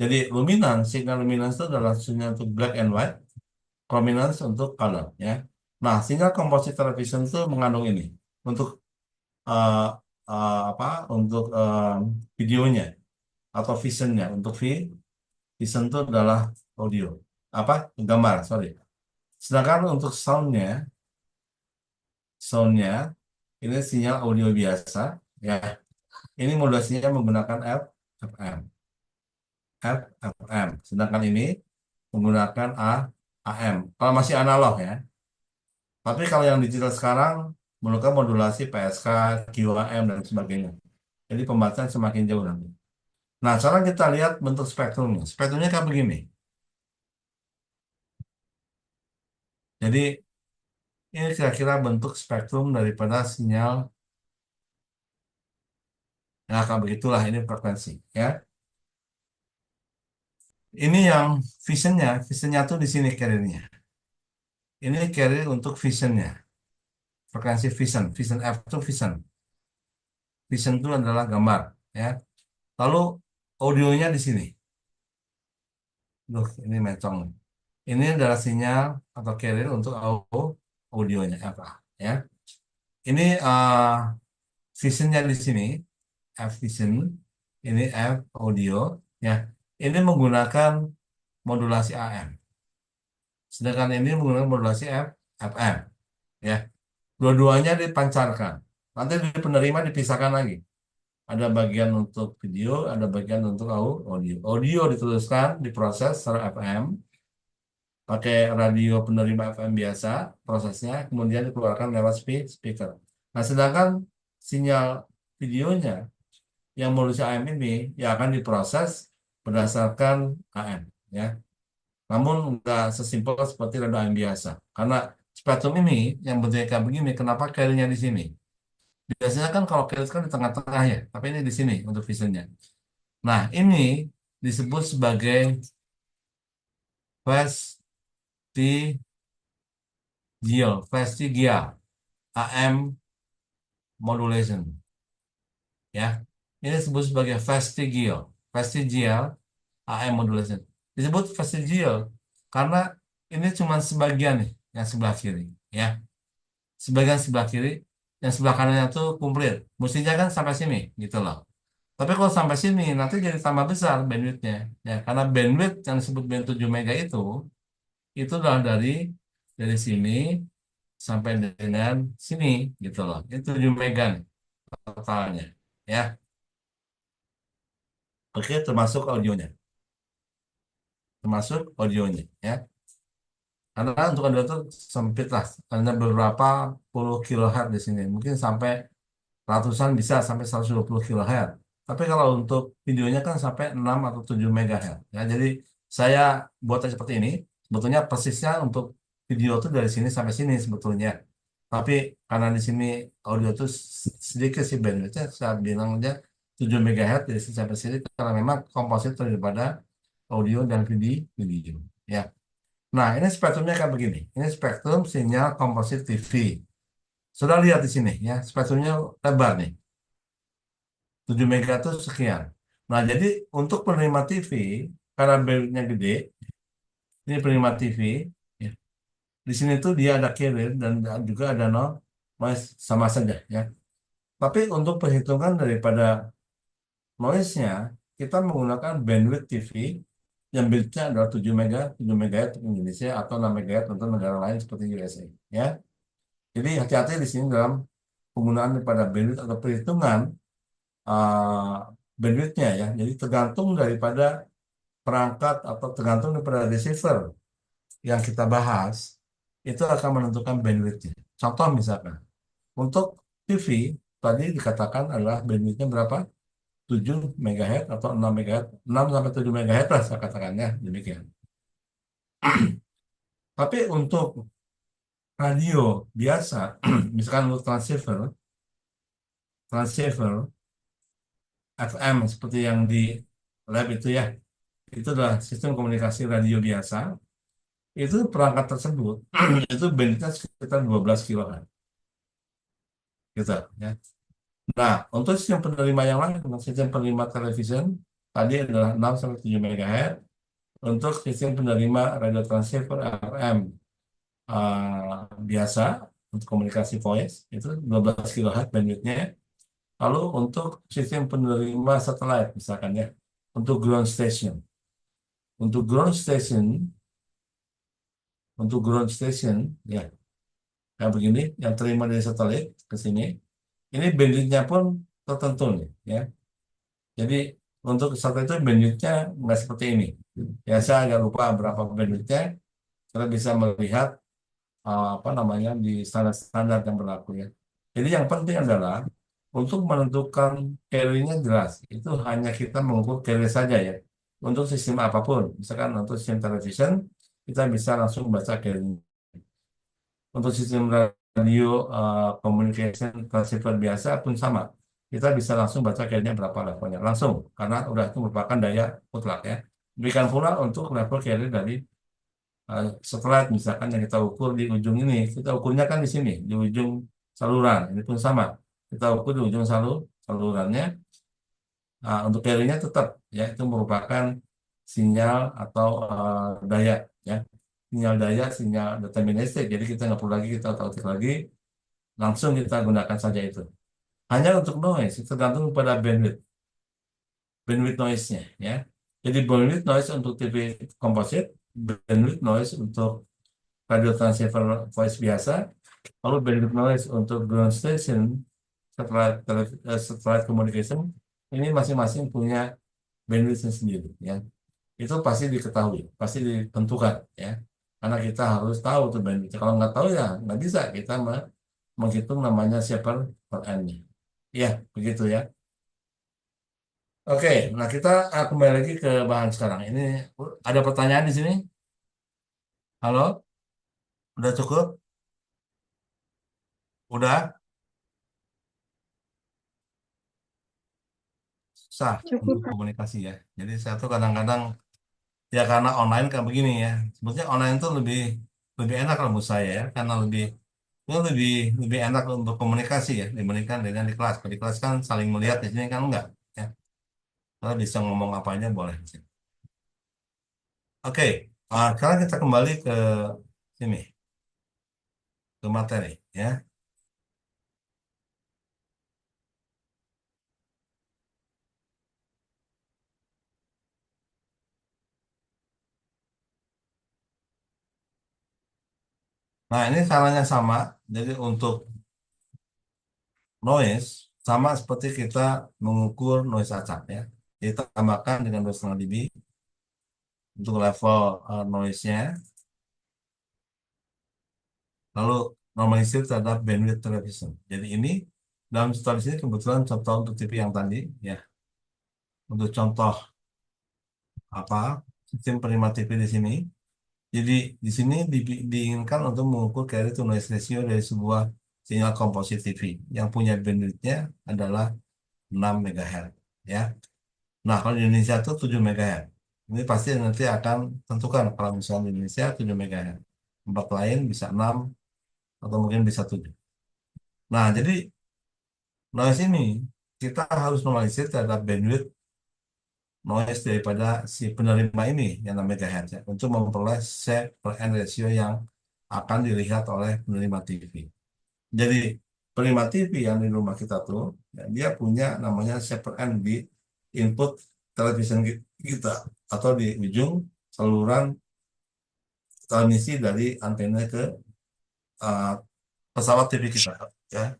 Jadi luminance, sinyal luminance itu adalah sinyal untuk black and white, chrominance untuk color ya. Nah, sinyal composite television itu mengandung ini untuk eh, apa? Untuk videonya atau visionnya. Untuk vision itu adalah audio, apa? Gambar, sorry. Sedangkan untuk soundnya ini sinyal audio biasa ya. Ini modulasinya menggunakan FM, FM. Sedangkan ini menggunakan AM. Kalau masih analog ya. Tapi kalau yang digital sekarang menggunakan modulasi PSK, QAM dan sebagainya. Jadi pembatasan semakin jauh nanti. Nah, sekarang kita lihat bentuk spektrumnya. Spektrumnya kayak begini. Jadi ini kira-kira bentuk spektrum daripada sinyal. Nah, kalau begitulah ini frekuensi ya. Ini yang visionnya tuh di sini carrier-nya. Ini carrier untuk visionnya, frekuensi vision F itu vision itu adalah gambar ya. Lalu audionya di sini. Duh, ini mencong. Ini adalah sinyal atau carrier untuk audionya apa ya. Ini visionnya di sini, F vision, ini F audio ya. Ini menggunakan modulasi AM. Sedangkan ini menggunakan modulasi FM ya. Dua-duanya dipancarkan. Nanti di penerima dipisahkan lagi. Ada bagian untuk video, ada bagian untuk audio. Audio dituliskan, diproses secara FM, pakai radio penerima FM biasa, prosesnya, kemudian dikeluarkan lewat speaker. Nah, sedangkan sinyal videonya yang modulasi AM ini ya akan diproses berdasarkan AM, ya. Namun nggak sesimpel seperti radio AM biasa. Karena spektrum ini yang bentuknya kayak begini, kenapa carrier-nya di sini? Biasanya kan kalau carrier kan di tengah-tengah ya, tapi ini di sini untuk visionnya. Nah, ini disebut sebagai vestigial AM modulation. Ya, ini disebut sebagai vestigial AM modulation. Disebut vestigial karena ini cuma sebagian nih yang sebelah kiri, ya. Sebagian sebelah kiri, yang sebelah kanannya tuh komplit. Mestinya kan sampai sini, gitu loh. Tapi kalau sampai sini nanti jadi tambah besar bandwidthnya, ya. Karena bandwidth yang disebut band 7 mega itu adalah dari sini sampai dengan sini, gitu loh. Itu 7 mega nih totalnya, ya. Oke, termasuk audionya, ya. Karena untuk audio itu sempit lah, hanya beberapa puluh kilohertz di sini, mungkin sampai ratusan bisa sampai 120 kilohertz. Tapi kalau untuk videonya kan sampai 6 atau 7 megahertz. Ya, jadi saya buatnya seperti ini. Sebetulnya persisnya untuk video itu dari sini sampai sini sebetulnya. Tapi karena di sini audio itu sedikit sih bandwidthnya, saya bilang aja 7 MHz dari sini sampai sini karena memang kompositor daripada audio dan video. Ya. Nah, ini spektrumnya kayak begini. Ini spektrum sinyal komposit TV. Sudah lihat di sini ya, spektrumnya lebar nih. 7 mega itu sekian. Nah, jadi untuk penerima TV, karena bandwidthnya gede, ini penerima TV, ya. Di sini tuh dia ada carrier dan juga ada noise sama saja ya. Tapi untuk perhitungan daripada noise-nya, kita menggunakan bandwidth TV yang bandwidthnya adalah 7 MHz untuk Indonesia atau 6 MHz untuk negara lain seperti USA ya. Jadi hati-hati di sini dalam penggunaan daripada bandwidth atau perhitungan uh, bandwidthnya ya. Jadi tergantung daripada perangkat atau tergantung daripada receiver yang kita bahas itu akan menentukan bandwidthnya. Contoh misalkan untuk TV tadi dikatakan adalah bandwidthnya berapa? 7 MHz atau 6 MHz, 6 sampai 7 MHz lah saya katakannya demikian. Tapi untuk radio biasa, misalkan untuk transceiver FM seperti yang di lab itu ya, itu adalah sistem komunikasi radio biasa. Itu perangkat tersebut itu bandwidthnya sekitar 12 kHz gitu ya. Nah, untuk sistem penerima yang lain, untuk sistem penerima television tadi adalah 6 sampai 7 MHz. Untuk sistem penerima radio transceiver FM biasa untuk komunikasi voice itu 12 kHz bandwidthnya. Lalu untuk sistem penerima satelit misalkan ya, untuk ground station. Untuk ground station, untuk ground station ya, kayak begini yang terima dari satelit ke sini. Ini bandwidthnya pun tertentu nih ya. Jadi untuk satelit itu bandwidthnya nggak seperti ini. Ya saya agak lupa berapa bandwidthnya. Kita bisa melihat apa namanya di standar-standar yang berlaku ya. Jadi yang penting adalah untuk menentukan carry-nya jelas. Itu hanya kita mengukur carry saja ya. Untuk sistem apapun, misalkan untuk sistem television, kita bisa langsung baca carry. Untuk sistem radio communication transceiver biasa pun sama. Kita bisa langsung baca carry-nya berapa levelnya. Langsung, karena udah itu merupakan daya mutlak ya. Demikian pula untuk level carry dari satelit misalkan yang kita ukur di ujung ini, kita ukurnya kan di sini, di ujung saluran. Ini pun sama. Kita ukur di ujung salurannya. Untuk carry-nya tetap ya itu merupakan sinyal atau daya ya. Sinyal daya, sinyal deterministik. Jadi kita nggak perlu lagi kita otak lagi, langsung kita gunakan saja itu. Hanya untuk noise, itu tergantung pada bandwidth noise-nya ya. Jadi bandwidth noise untuk TV komposit, bandwidth noise untuk radio transceiver voice biasa, lalu bandwidth noise untuk ground station, satellite communication, ini masing-masing punya bandwidth sendiri ya. Itu pasti diketahui, pasti ditentukan ya. Karena kita harus tahu tuh bandwidth. Kalau nggak tahu ya nggak bisa kita menghitung namanya siapa per N-nya. Ya, begitu ya. Oke, nah kita kembali lagi ke bahan sekarang. Ini ada pertanyaan di sini? Halo, udah cukup? Udah? Sah untuk Cukup. komunikasi ya. Jadi saya tuh kadang-kadang ya karena online kayak begini ya. Sebetulnya online tuh lebih lebih enak kalau menurut saya ya, karena itu lebih enak untuk komunikasi ya dibandingkan dengan di kelas. Kalau di kelas kan saling melihat, di sini kan enggak ya. Kalau bisa ngomong apa aja boleh. Oke, sekarang kita kembali ke sini, ke materi ya. Nah, ini caranya sama. Jadi untuk noise sama seperti kita mengukur noise acak ya. Kita tambahkan dengan 2,5 dB untuk level noise-nya. Lalu normalisir terhadap bandwidth television. Jadi ini dalam situasi ini kebetulan contoh untuk TV yang tadi ya. Untuk contoh apa sistem penerima TV di sini. Jadi di sini diinginkan untuk mengukur carry to noise ratio dari sebuah sinyal komposit TV yang punya bandwidthnya adalah 6 MHz ya. Nah, kalau di Indonesia itu 7 MHz. Ini pasti nanti akan tentukan kalau misalnya di Indonesia 7 MHz. Tempat lain bisa 6 atau mungkin bisa 7. Nah, jadi noise ini kita harus normalisir terhadap bandwidth noise daripada si penerima ini yang namanya MHz ya, untuk memperoleh set per N ratio yang akan dilihat oleh penerima TV. Jadi penerima TV yang di rumah kita tuh ya, dia punya namanya set per N di input television kita atau di ujung saluran transmisi dari antena ke uh, pesawat TV kita ya.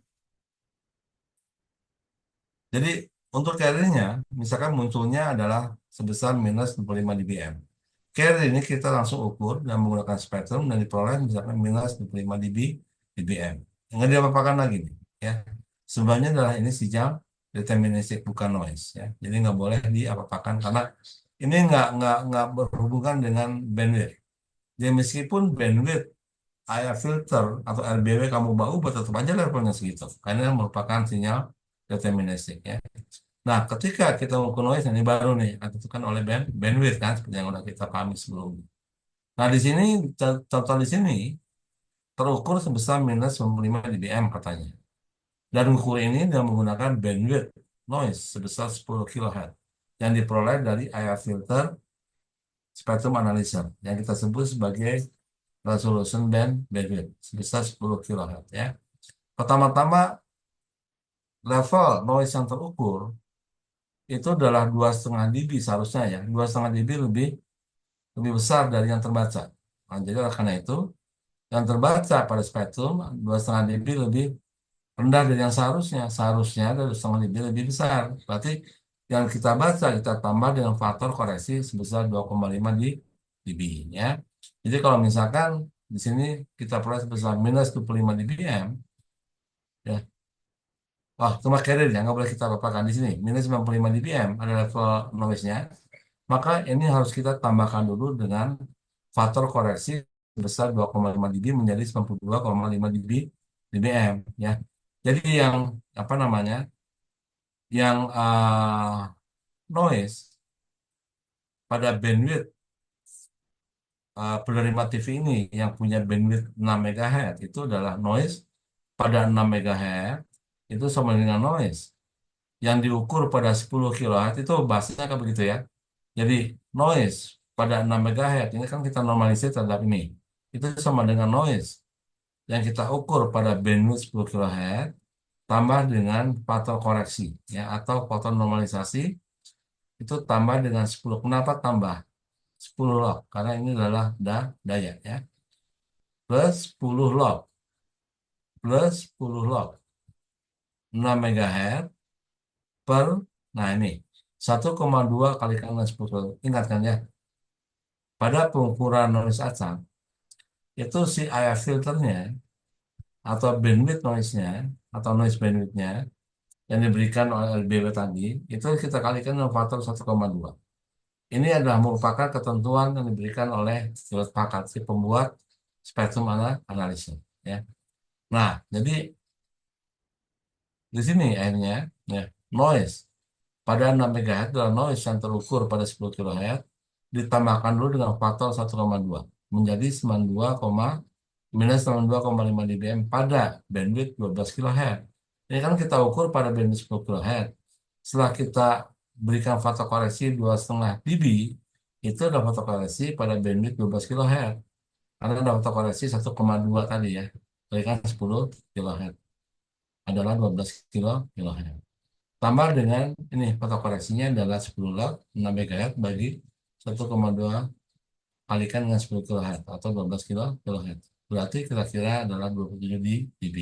Jadi untuk carrier-nya misalkan munculnya adalah sebesar minus 65 dBm. Carrier ini kita langsung ukur dan menggunakan spektrum dan diperoleh misalkan minus 25 dBm. Nggak diapa-apakan lagi nih, ya. Sebenarnya adalah ini sinyal deterministic bukan noise ya. Jadi nggak boleh diapa-apakan karena ini nggak berhubungan dengan bandwidth. Jadi meskipun bandwidth area filter atau RBW kamu bawa tetap aja levelnya segitu karena merupakan sinyal deterministic ya. Nah, ketika kita mengukur noise ini baru nih ditentukan oleh bandwidth kan seperti yang udah kita pahami sebelumnya. Nah, di sini contoh di sini terukur sebesar minus 95 dBm katanya. Dan ukur ini dengan menggunakan bandwidth noise sebesar 10 kHz yang diperoleh dari area filter spectrum analyzer yang kita sebut sebagai resolution bandwidth sebesar 10 kHz ya. Pertama-tama level noise yang terukur itu adalah 2,5 dB seharusnya ya. 2,5 dB lebih besar dari yang terbaca. Nah, jadi oleh karena itu yang terbaca pada spektrum 2,5 dB lebih rendah dari yang seharusnya. Seharusnya dari 2,5 dB lebih besar. Berarti yang kita baca kita tambah dengan faktor koreksi sebesar 2,5 dB ya. Jadi kalau misalkan di sini kita peroleh sebesar minus 25 dBm ya. Wah, cuma carrier ya, nggak boleh kita lupakan di sini. Minus 95 dBm ada level noise-nya. Maka ini harus kita tambahkan dulu dengan faktor koreksi sebesar 2,5 dB menjadi 92,5 dBm ya. Jadi yang apa namanya? Yang noise pada bandwidth penerima TV ini yang punya bandwidth 6 MHz itu adalah noise pada 6 MHz itu sama dengan noise yang diukur pada 10 kHz itu bahasanya kan begitu ya. Jadi noise pada 6 MHz ini kan kita normalisir terhadap ini. Itu sama dengan noise yang kita ukur pada bandwidth 10 kHz tambah dengan faktor koreksi ya atau faktor normalisasi itu tambah dengan 10. Kenapa tambah? 10 log karena ini adalah daya ya. Plus 10 log plus 10 log 6 MHz per nah ini 1,2 kali dengan 10. Ingat kan ya, pada pengukuran noise acak itu si area filternya atau bandwidth noise-nya atau noise bandwidth-nya yang diberikan oleh LBW tadi itu kita kalikan dengan faktor 1,2. Ini adalah merupakan ketentuan yang diberikan oleh Hewlett Packard si pembuat spektrum analisa ya. Nah, jadi di sini akhirnya ya noise pada 6 MHz adalah noise yang terukur pada 10 kHz ditambahkan dulu dengan faktor 1,2 menjadi 92, minus 92,5 dBm pada bandwidth 12 kHz. Ini kan kita ukur pada bandwidth 10 kHz. Setelah kita berikan faktor koreksi 2,5 dB, itu ada faktor koreksi pada bandwidth 12 kHz. Karena ada faktor koreksi 1,2 tadi ya. Berikan 10 kHz adalah 12 kHz. Tambah dengan ini faktor koreksinya adalah 10 log 6 MHz bagi 1,2 kalikan dengan 10 kHz atau 12 kHz. Berarti kira-kira adalah 27 dB.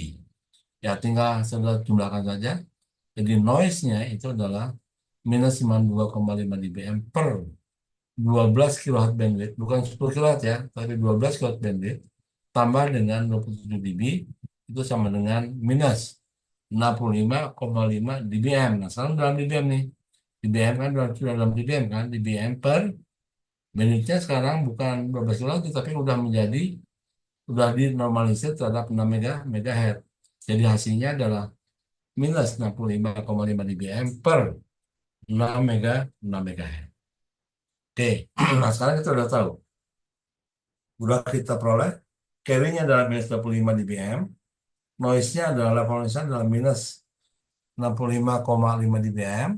Ya tinggal sudah jumlahkan saja. Jadi noise-nya itu adalah minus 92,5 dBm per 12 kHz bandwidth. Bukan 10 kHz ya, tapi 12 kHz bandwidth. Tambah dengan 27 dB itu sama dengan minus 65,5 dBm. Nah, sekarang dalam dBm nih. dBm kan sudah dalam dBm kan. dBm per bandwidthnya sekarang bukan 12 kHz tapi udah dinormalisir terhadap 6 MHz. Jadi hasilnya adalah minus 65,5 dBm per 6 MHz. Oke, nah sekarang kita udah tahu. Udah kita peroleh, carry-nya adalah minus 25 dBm, noise-nya adalah level noise-nya adalah minus 65,5 dBm.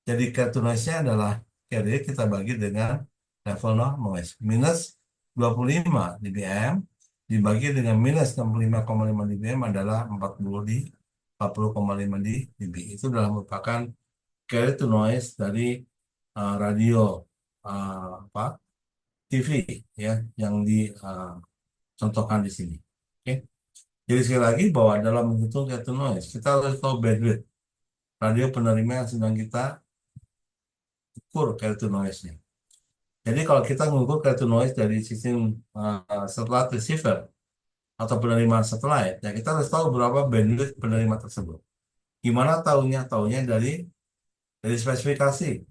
Jadi carry noise-nya adalah carry kita bagi dengan level noise. Minus 25 dBm dibagi dengan minus 65,5 dBm adalah 40,5 dB. Itu adalah merupakan carry to noise dari radio apa TV ya yang dicontohkan di sini. Oke. Jadi sekali lagi bahwa dalam menghitung carry to noise kita harus tahu bandwidth radio penerima yang sedang kita ukur carry to noise-nya. Jadi kalau kita mengukur carry to noise dari sistem satellite receiver atau penerimaan satelit, ya kita harus tahu berapa bandwidth penerima tersebut. Gimana tahunya? Tahunya dari spesifikasi.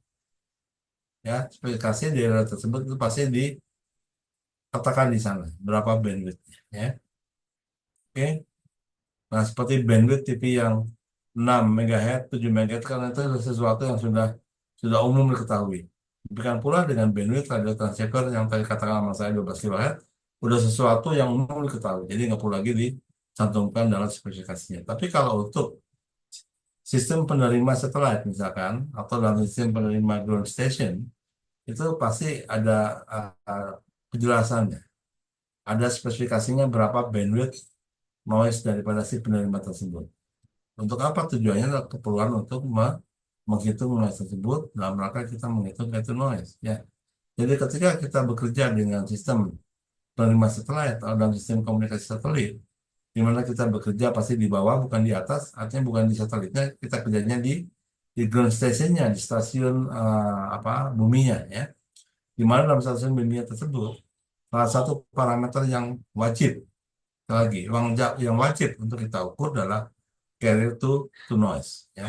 Ya, spesifikasi di area tersebut itu pasti dikatakan di sana berapa bandwidth-nya. Ya, oke. Nah, seperti bandwidth TV yang 6 MHz, 7 MHz kan itu sesuatu yang sudah umum diketahui. Demikian pula dengan bandwidth radio transceiver yang tadi katakan sama saya 12 kHz, udah sesuatu yang umum diketahui. Jadi nggak perlu lagi dicantumkan dalam spesifikasinya. Tapi kalau untuk sistem penerima satelit misalkan, atau dalam sistem penerima ground station, itu pasti ada penjelasannya. Ada spesifikasinya berapa bandwidth noise daripada si penerima tersebut. Untuk apa tujuannya? Adalah keperluan untuk menghitung noise tersebut dalam rangka kita menghitung itu noise. Ya. Jadi ketika kita bekerja dengan sistem penerima satelit atau dalam sistem komunikasi satelit, di mana kita bekerja pasti di bawah bukan di atas, artinya bukan di satelitnya, kita kerjanya di ground stationnya, di stasiun apa buminya ya. Di mana dalam stasiun buminya tersebut salah satu parameter yang wajib lagi yang wajib untuk kita ukur adalah carrier to noise ya.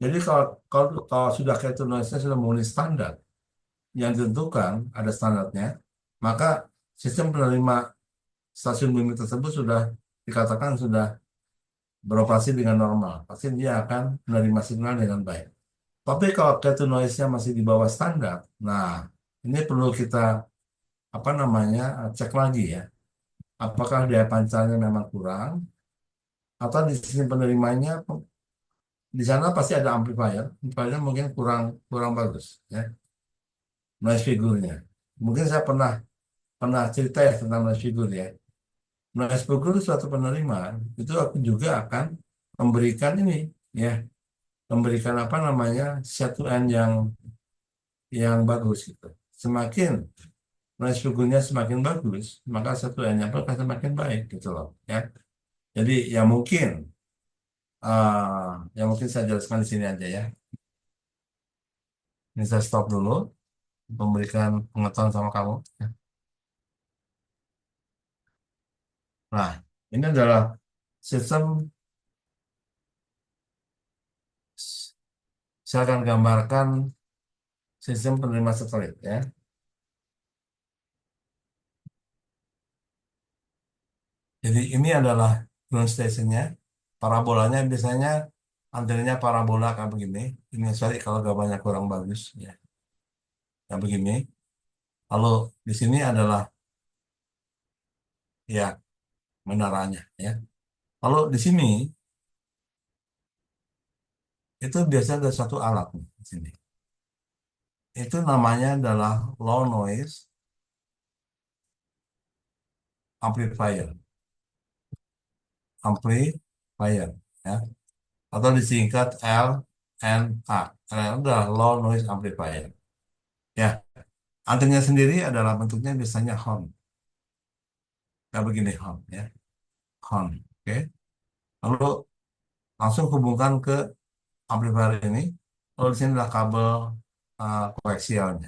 Jadi kalau sudah carrier to noise-nya sudah memenuhi standar yang ditentukan, ada standarnya, maka sistem penerima stasiun bumi tersebut sudah dikatakan sudah beroperasi dengan normal. Pasti dia akan menerima signal dengan baik. Tapi kalau carrier to noise-nya masih di bawah standar, nah ini perlu kita apa namanya cek lagi ya. Apakah daya pancarnya memang kurang atau di sisi penerimanya di sana pasti ada amplifiernya mungkin kurang kurang bagus ya noise figure-nya. Mungkin saya pernah pernah cerita ya tentang noise figure ya. Noise figure suatu penerimaan itu aku juga akan memberikan ini ya, memberikan apa namanya satu N yang bagus gitu. Semakin noise figure-nya semakin bagus, maka satu N-nya pun akan semakin baik gitu loh ya. Jadi yang mungkin saya jelaskan di sini aja ya. Ini saya stop dulu memberikan pengetahuan sama kamu. Nah, ini adalah sistem, saya akan gambarkan sistem penerima satelit ya. Jadi ini adalah ground stationnya, parabolanya biasanya antenanya parabola kayak begini. Ini sorry kalau gambarnya kurang bagus ya, kayak begini. Lalu di sini adalah ya menaranya ya. Lalu di sini itu biasanya ada satu alat nih, di sini. Itu namanya adalah low noise amplifier, amplifier ya, atau disingkat LNA. LNA adalah low noise amplifier. Ya, antennya sendiri adalah bentuknya biasanya horn. Kayak begini horn ya, horn. Oke. Lalu langsung hubungkan ke amplifier ini. Lalu di sini adalah kabel koaksialnya.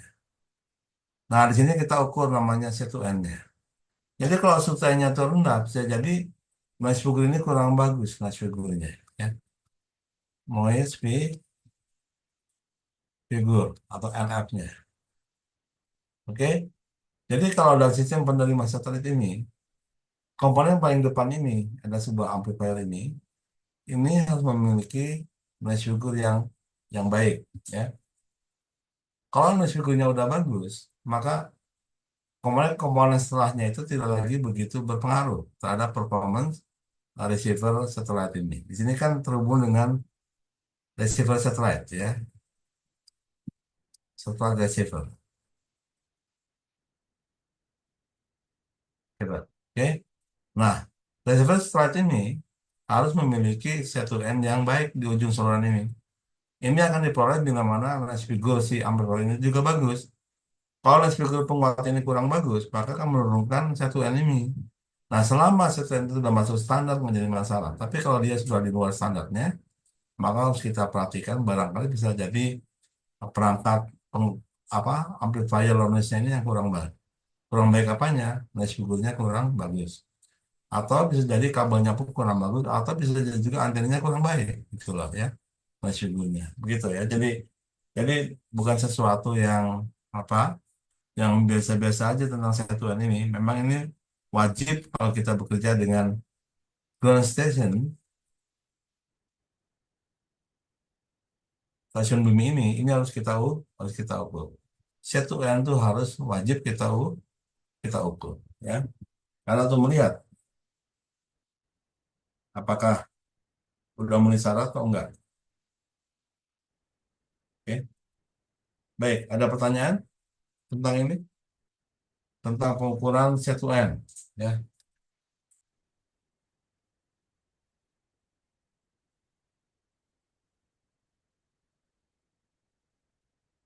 Nah, di sini kita ukur namanya C2N-nya. Jadi kalau sultannya itu rendah, bisa jadi noise figure ini kurang bagus noise figure-nya. Ya. Noise figure atau NF-nya. Oke. Jadi kalau dalam sistem penerima satelit ini, komponen paling depan ini ada sebuah amplifier ini harus memiliki noise figure yang baik, ya. Kalau noise figure-nya udah bagus, maka komponen-komponen setelahnya itu tidak lagi begitu berpengaruh terhadap performance receiver satellite ini. Di sini kan terhubung dengan receiver satellite, ya, satellite receiver. Hebat. Oke. Nah, receiver satellite ini harus memiliki satu end yang baik di ujung saluran ini. Ini akan diperoleh bila mana noise figure si amplifier ini juga bagus. Kalau noise figure penguat ini kurang bagus, maka akan menurunkan satu end ini. Nah, selama satu end itu sudah masuk standar menjadi masalah. Tapi kalau dia sudah di luar standarnya, maka harus kita perhatikan barangkali bisa jadi perangkat apa amplifier low noise-nya ini yang kurang baik. Kurang baik apanya? Noise figure-nya kurang bagus. Atau bisa jadi kabelnya pun kurang bagus, atau bisa jadi juga antenanya kurang baik, gitu loh, ya, noise figure-nya. Begitu ya. Jadi bukan sesuatu yang apa yang biasa-biasa aja tentang satuan ini. Memang ini wajib kalau kita bekerja dengan ground station, stasiun bumi ini harus kita ukur. Satuan itu harus wajib kita ukur, ya. Karena untuk melihat apakah udah memenuhi syarat atau enggak. Oke. Baik, ada pertanyaan tentang ini, tentang pengukuran satuan, ya.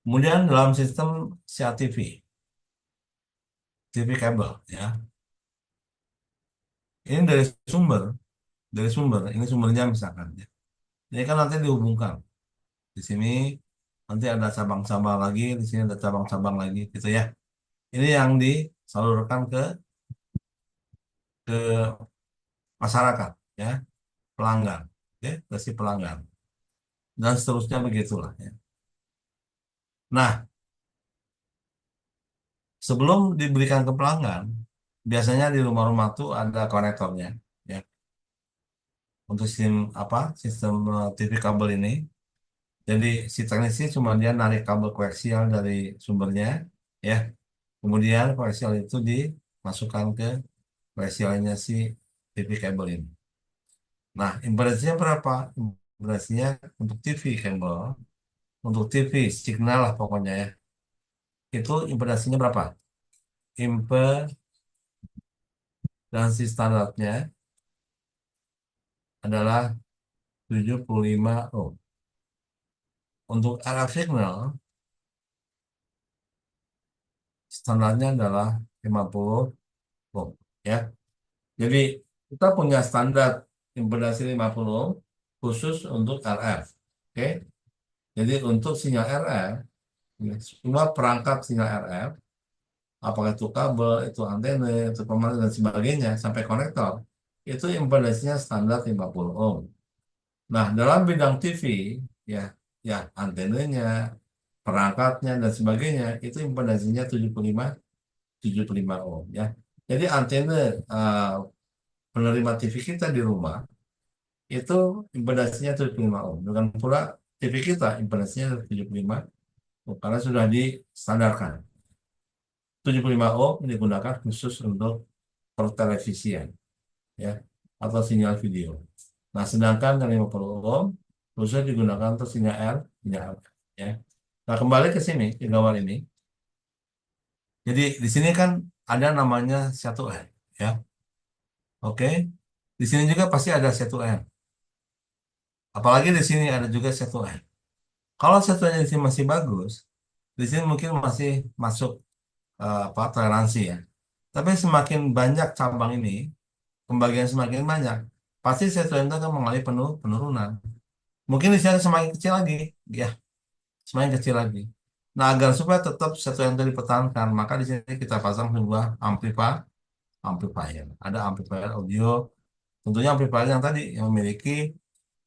Kemudian dalam sistem CATV, TV kabel, ya. Ini dari sumber, ini sumbernya misalkan, ya. Ini kan nanti dihubungkan. Di sini nanti ada cabang-cabang lagi, di sini ada cabang-cabang lagi, gitu ya. Ini yang disalurkan ke masyarakat, ya, pelanggan, ya, ke si pelanggan, dan seterusnya begitulah, ya. Nah, sebelum diberikan ke pelanggan, biasanya di rumah-rumah tuh ada konektornya, ya, untuk sistem apa? Sistem TV kabel ini. Jadi si teknisi cuma dia narik kabel koaksial dari sumbernya, ya. Kemudian koaksial itu dimasukkan ke koaksialnya si TV kabel ini. Nah, impedansinya berapa? Impedansinya untuk TV kabel, untuk TV signal lah pokoknya, ya. Itu impedansinya berapa? Impedansi standarnya adalah 75 ohm. Untuk RF signal standarnya adalah 50 ohm, ya. Jadi kita punya standar impedansi 50 ohm khusus untuk RF. Oke. Jadi untuk sinyal RF, ya, semua perangkat sinyal RF, apakah itu kabel, itu antena, itu pemandu dan sebagainya sampai konektor, itu impedansinya standar 50 ohm. Nah, dalam bidang TV, ya, ya, antenanya, perangkatnya dan sebagainya itu impedansinya 75 ohm, ya. Jadi antena eh, penerima TV kita di rumah itu impedansinya 75 ohm. Dengan pula TV kita impedansinya 75 ohm karena sudah distandarkan. 75 ohm digunakan khusus untuk pertelevisian, ya, atau sinyal video. Nah, sedangkan yang 50 ohm khusus digunakan untuk sinyal R, ya. Nah, kembali ke sini, ke gambar ini. Jadi di sini kan ada namanya satu R, ya. Oke. Di sini juga pasti ada satu R. Apalagi di sini ada juga satu R. Kalau satuannya di sini masih bagus, di sini mungkin masih masuk apa toleransi, ya. Tapi semakin banyak cabang ini, pembagian semakin banyak, pasti satuan itu akan mengalami penurunan. Mungkin di sini semakin kecil lagi, ya, semakin kecil lagi. Nah, agar supaya tetap satuan itu dipertahankan, maka di sini kita pasang sebuah amplifier. Ada amplifier audio, tentunya amplifier yang tadi yang memiliki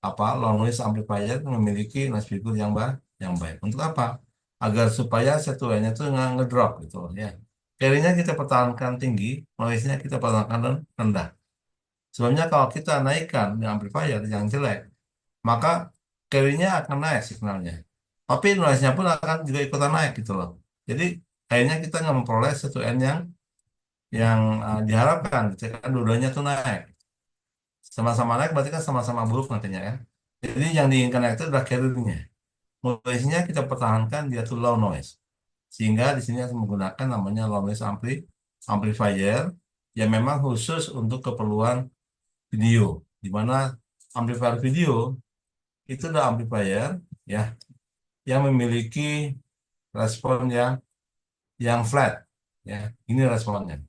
apa long noise amplifier yang memiliki noise figure yang baik. Untuk apa? Agar supaya satuannya itu nggak ngedrop gitu, ya. Oke. carry-nya kita pertahankan tinggi, noise-nya kita pertahankan rendah. Sebenarnya kalau kita naikkan di amplifier yang jelek, maka carry-nya akan naik signalnya. Tapi noise-nya pun akan juga ikutan naik gitu loh. Jadi akhirnya kita nggak memperoleh satu N yang diharapkan, gitu kan dua-duanya tuh naik. Sama-sama naik berarti kan sama-sama buruk nantinya kan. Jadi yang diinginkan itu adalah carry-nya. Noise-nya kita pertahankan dia tuh low noise. Sehingga di sini harus menggunakan namanya low noise amplifier yang memang khusus untuk keperluan video. Di mana amplifier video itu adalah amplifier ya yang memiliki respon yang flat ya. Ini responnya.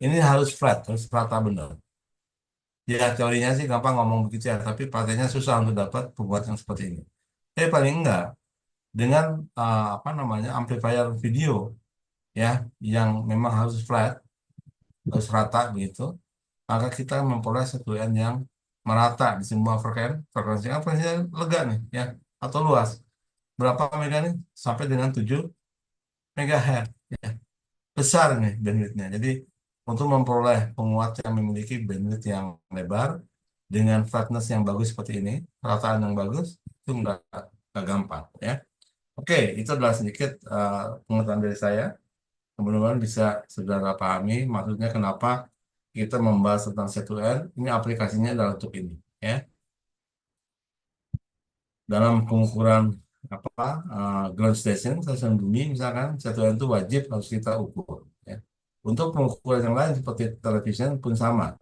Ini harus flat, harus rata benar. Ya teorinya sih gampang ngomong begitu ya, tapi prakteknya susah untuk dapat pembuat yang seperti ini. Tapi paling enggak dengan apa namanya amplifier video ya yang memang harus flat, harus rata gitu, maka kita memperoleh satu N yang merata di semua frekuensi. Frekuensinya lega nih ya atau luas. Berapa mega nih? Sampai dengan 7 megahertz ya. Besar nih bandwidthnya. Jadi untuk memperoleh penguat yang memiliki bandwidth yang lebar dengan flatness yang bagus seperti ini, rataan yang bagus, itu nggak gampang ya. Oke, itu adalah sedikit pengetahuan dari saya. Mudah-mudahan bisa saudara pahami maksudnya kenapa kita membahas tentang C2N. Ini aplikasinya adalah untuk ini ya. Dalam pengukuran apa ground station, stasiun bumi misalkan C2N itu wajib harus kita ukur ya. Untuk pengukuran yang lain seperti televisi pun sama.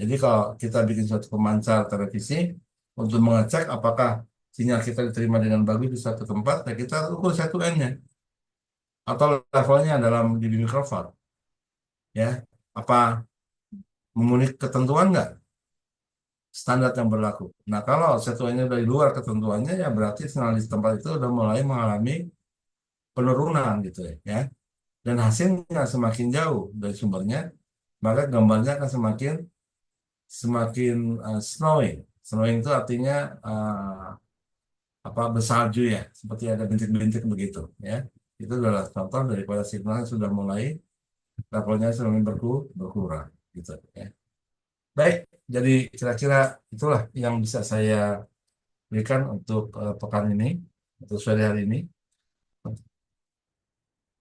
Jadi kalau kita bikin suatu pemancar televisi untuk mengecek apakah sinyal kita diterima dengan bagus di suatu tempat, ya kita ukur C2N-nya atau levelnya dalam dB microfarad ya. Apa memenuhi ketentuan nggak standar yang berlaku. Nah, kalau satuannya dari luar ketentuannya, ya berarti sinyal di tempat itu udah mulai mengalami penurunan gitu ya. Dan hasilnya semakin jauh dari sumbernya, maka gambarnya akan semakin semakin snowing. Snowing itu artinya apa bersalju ya, seperti ada bintik-bintik begitu ya. Itu adalah contoh daripada signal yang sudah mulai levelnya semakin berkurang gitu ya. Baik, jadi kira-kira itulah yang bisa saya berikan untuk pekan ini, untuk sore hari ini.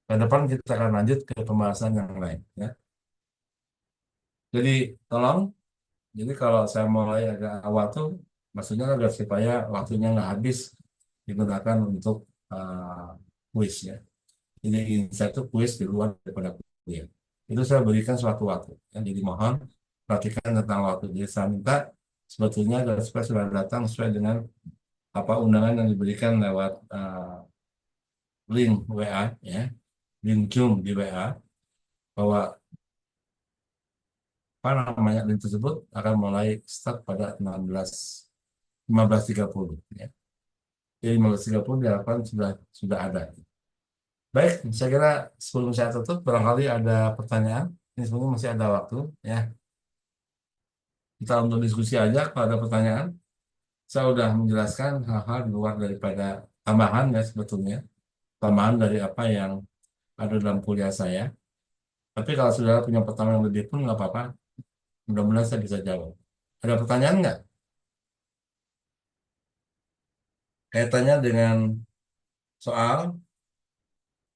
Ke depan kita akan lanjut ke pembahasan yang lain. Ya. Jadi tolong, jadi kalau saya mulai agak awal tuh, maksudnya agar supaya waktunya nggak habis digunakan untuk kuis ya. Jadi insight itu kuis di luar daripada kuliah. Itu saya berikan suatu waktu. Ya. Jadi mohon perhatikan tentang waktu. Jadi saya minta sebetulnya agar supaya sudah datang sesuai dengan apa undangan yang diberikan lewat link WA ya, link Zoom di WA bahwa apa namanya link tersebut akan mulai start pada 15.30 ya. Jadi 15.30 diharapkan sudah ada. Baik, saya kira sebelum saya tutup barangkali ada pertanyaan. Ini sebenarnya masih ada waktu ya. Kita untuk diskusi aja kalau ada pertanyaan. Saya sudah menjelaskan hal-hal di luar daripada tambahan ya sebetulnya. Tambahan dari apa yang ada dalam kuliah saya. Tapi kalau saudara punya pertanyaan yang lebih pun nggak apa-apa. Mudah-mudahan saya bisa jawab. Ada pertanyaan nggak? Kaitannya dengan soal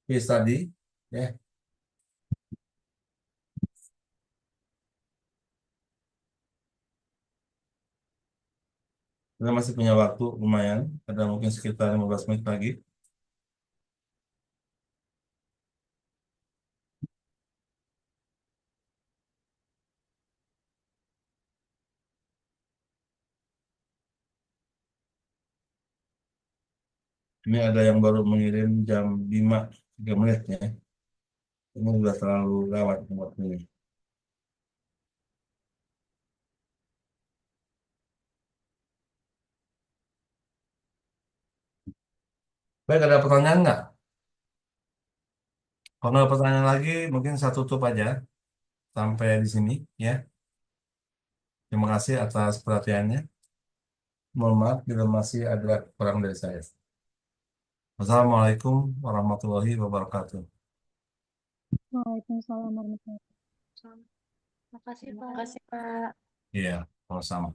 case tadi, ya. Kita masih punya waktu lumayan. Ada mungkin sekitar 15 menit lagi. Ini ada yang baru mengirim jam 5 3 menit ya. Ini sudah terlalu lewat waktunya. Baik, ada pertanyaan nggak? Kalau ada pertanyaan lagi, mungkin saya tutup aja sampai di sini ya. Terima kasih atas perhatiannya. Mohon maaf bila masih ada kurang dari saya. Wassalamualaikum warahmatullahi wabarakatuh. Waalaikumsalam warahmatullahi wabarakatuh. Makasih, Pak. Makasih, Pak. Iya, sama-sama.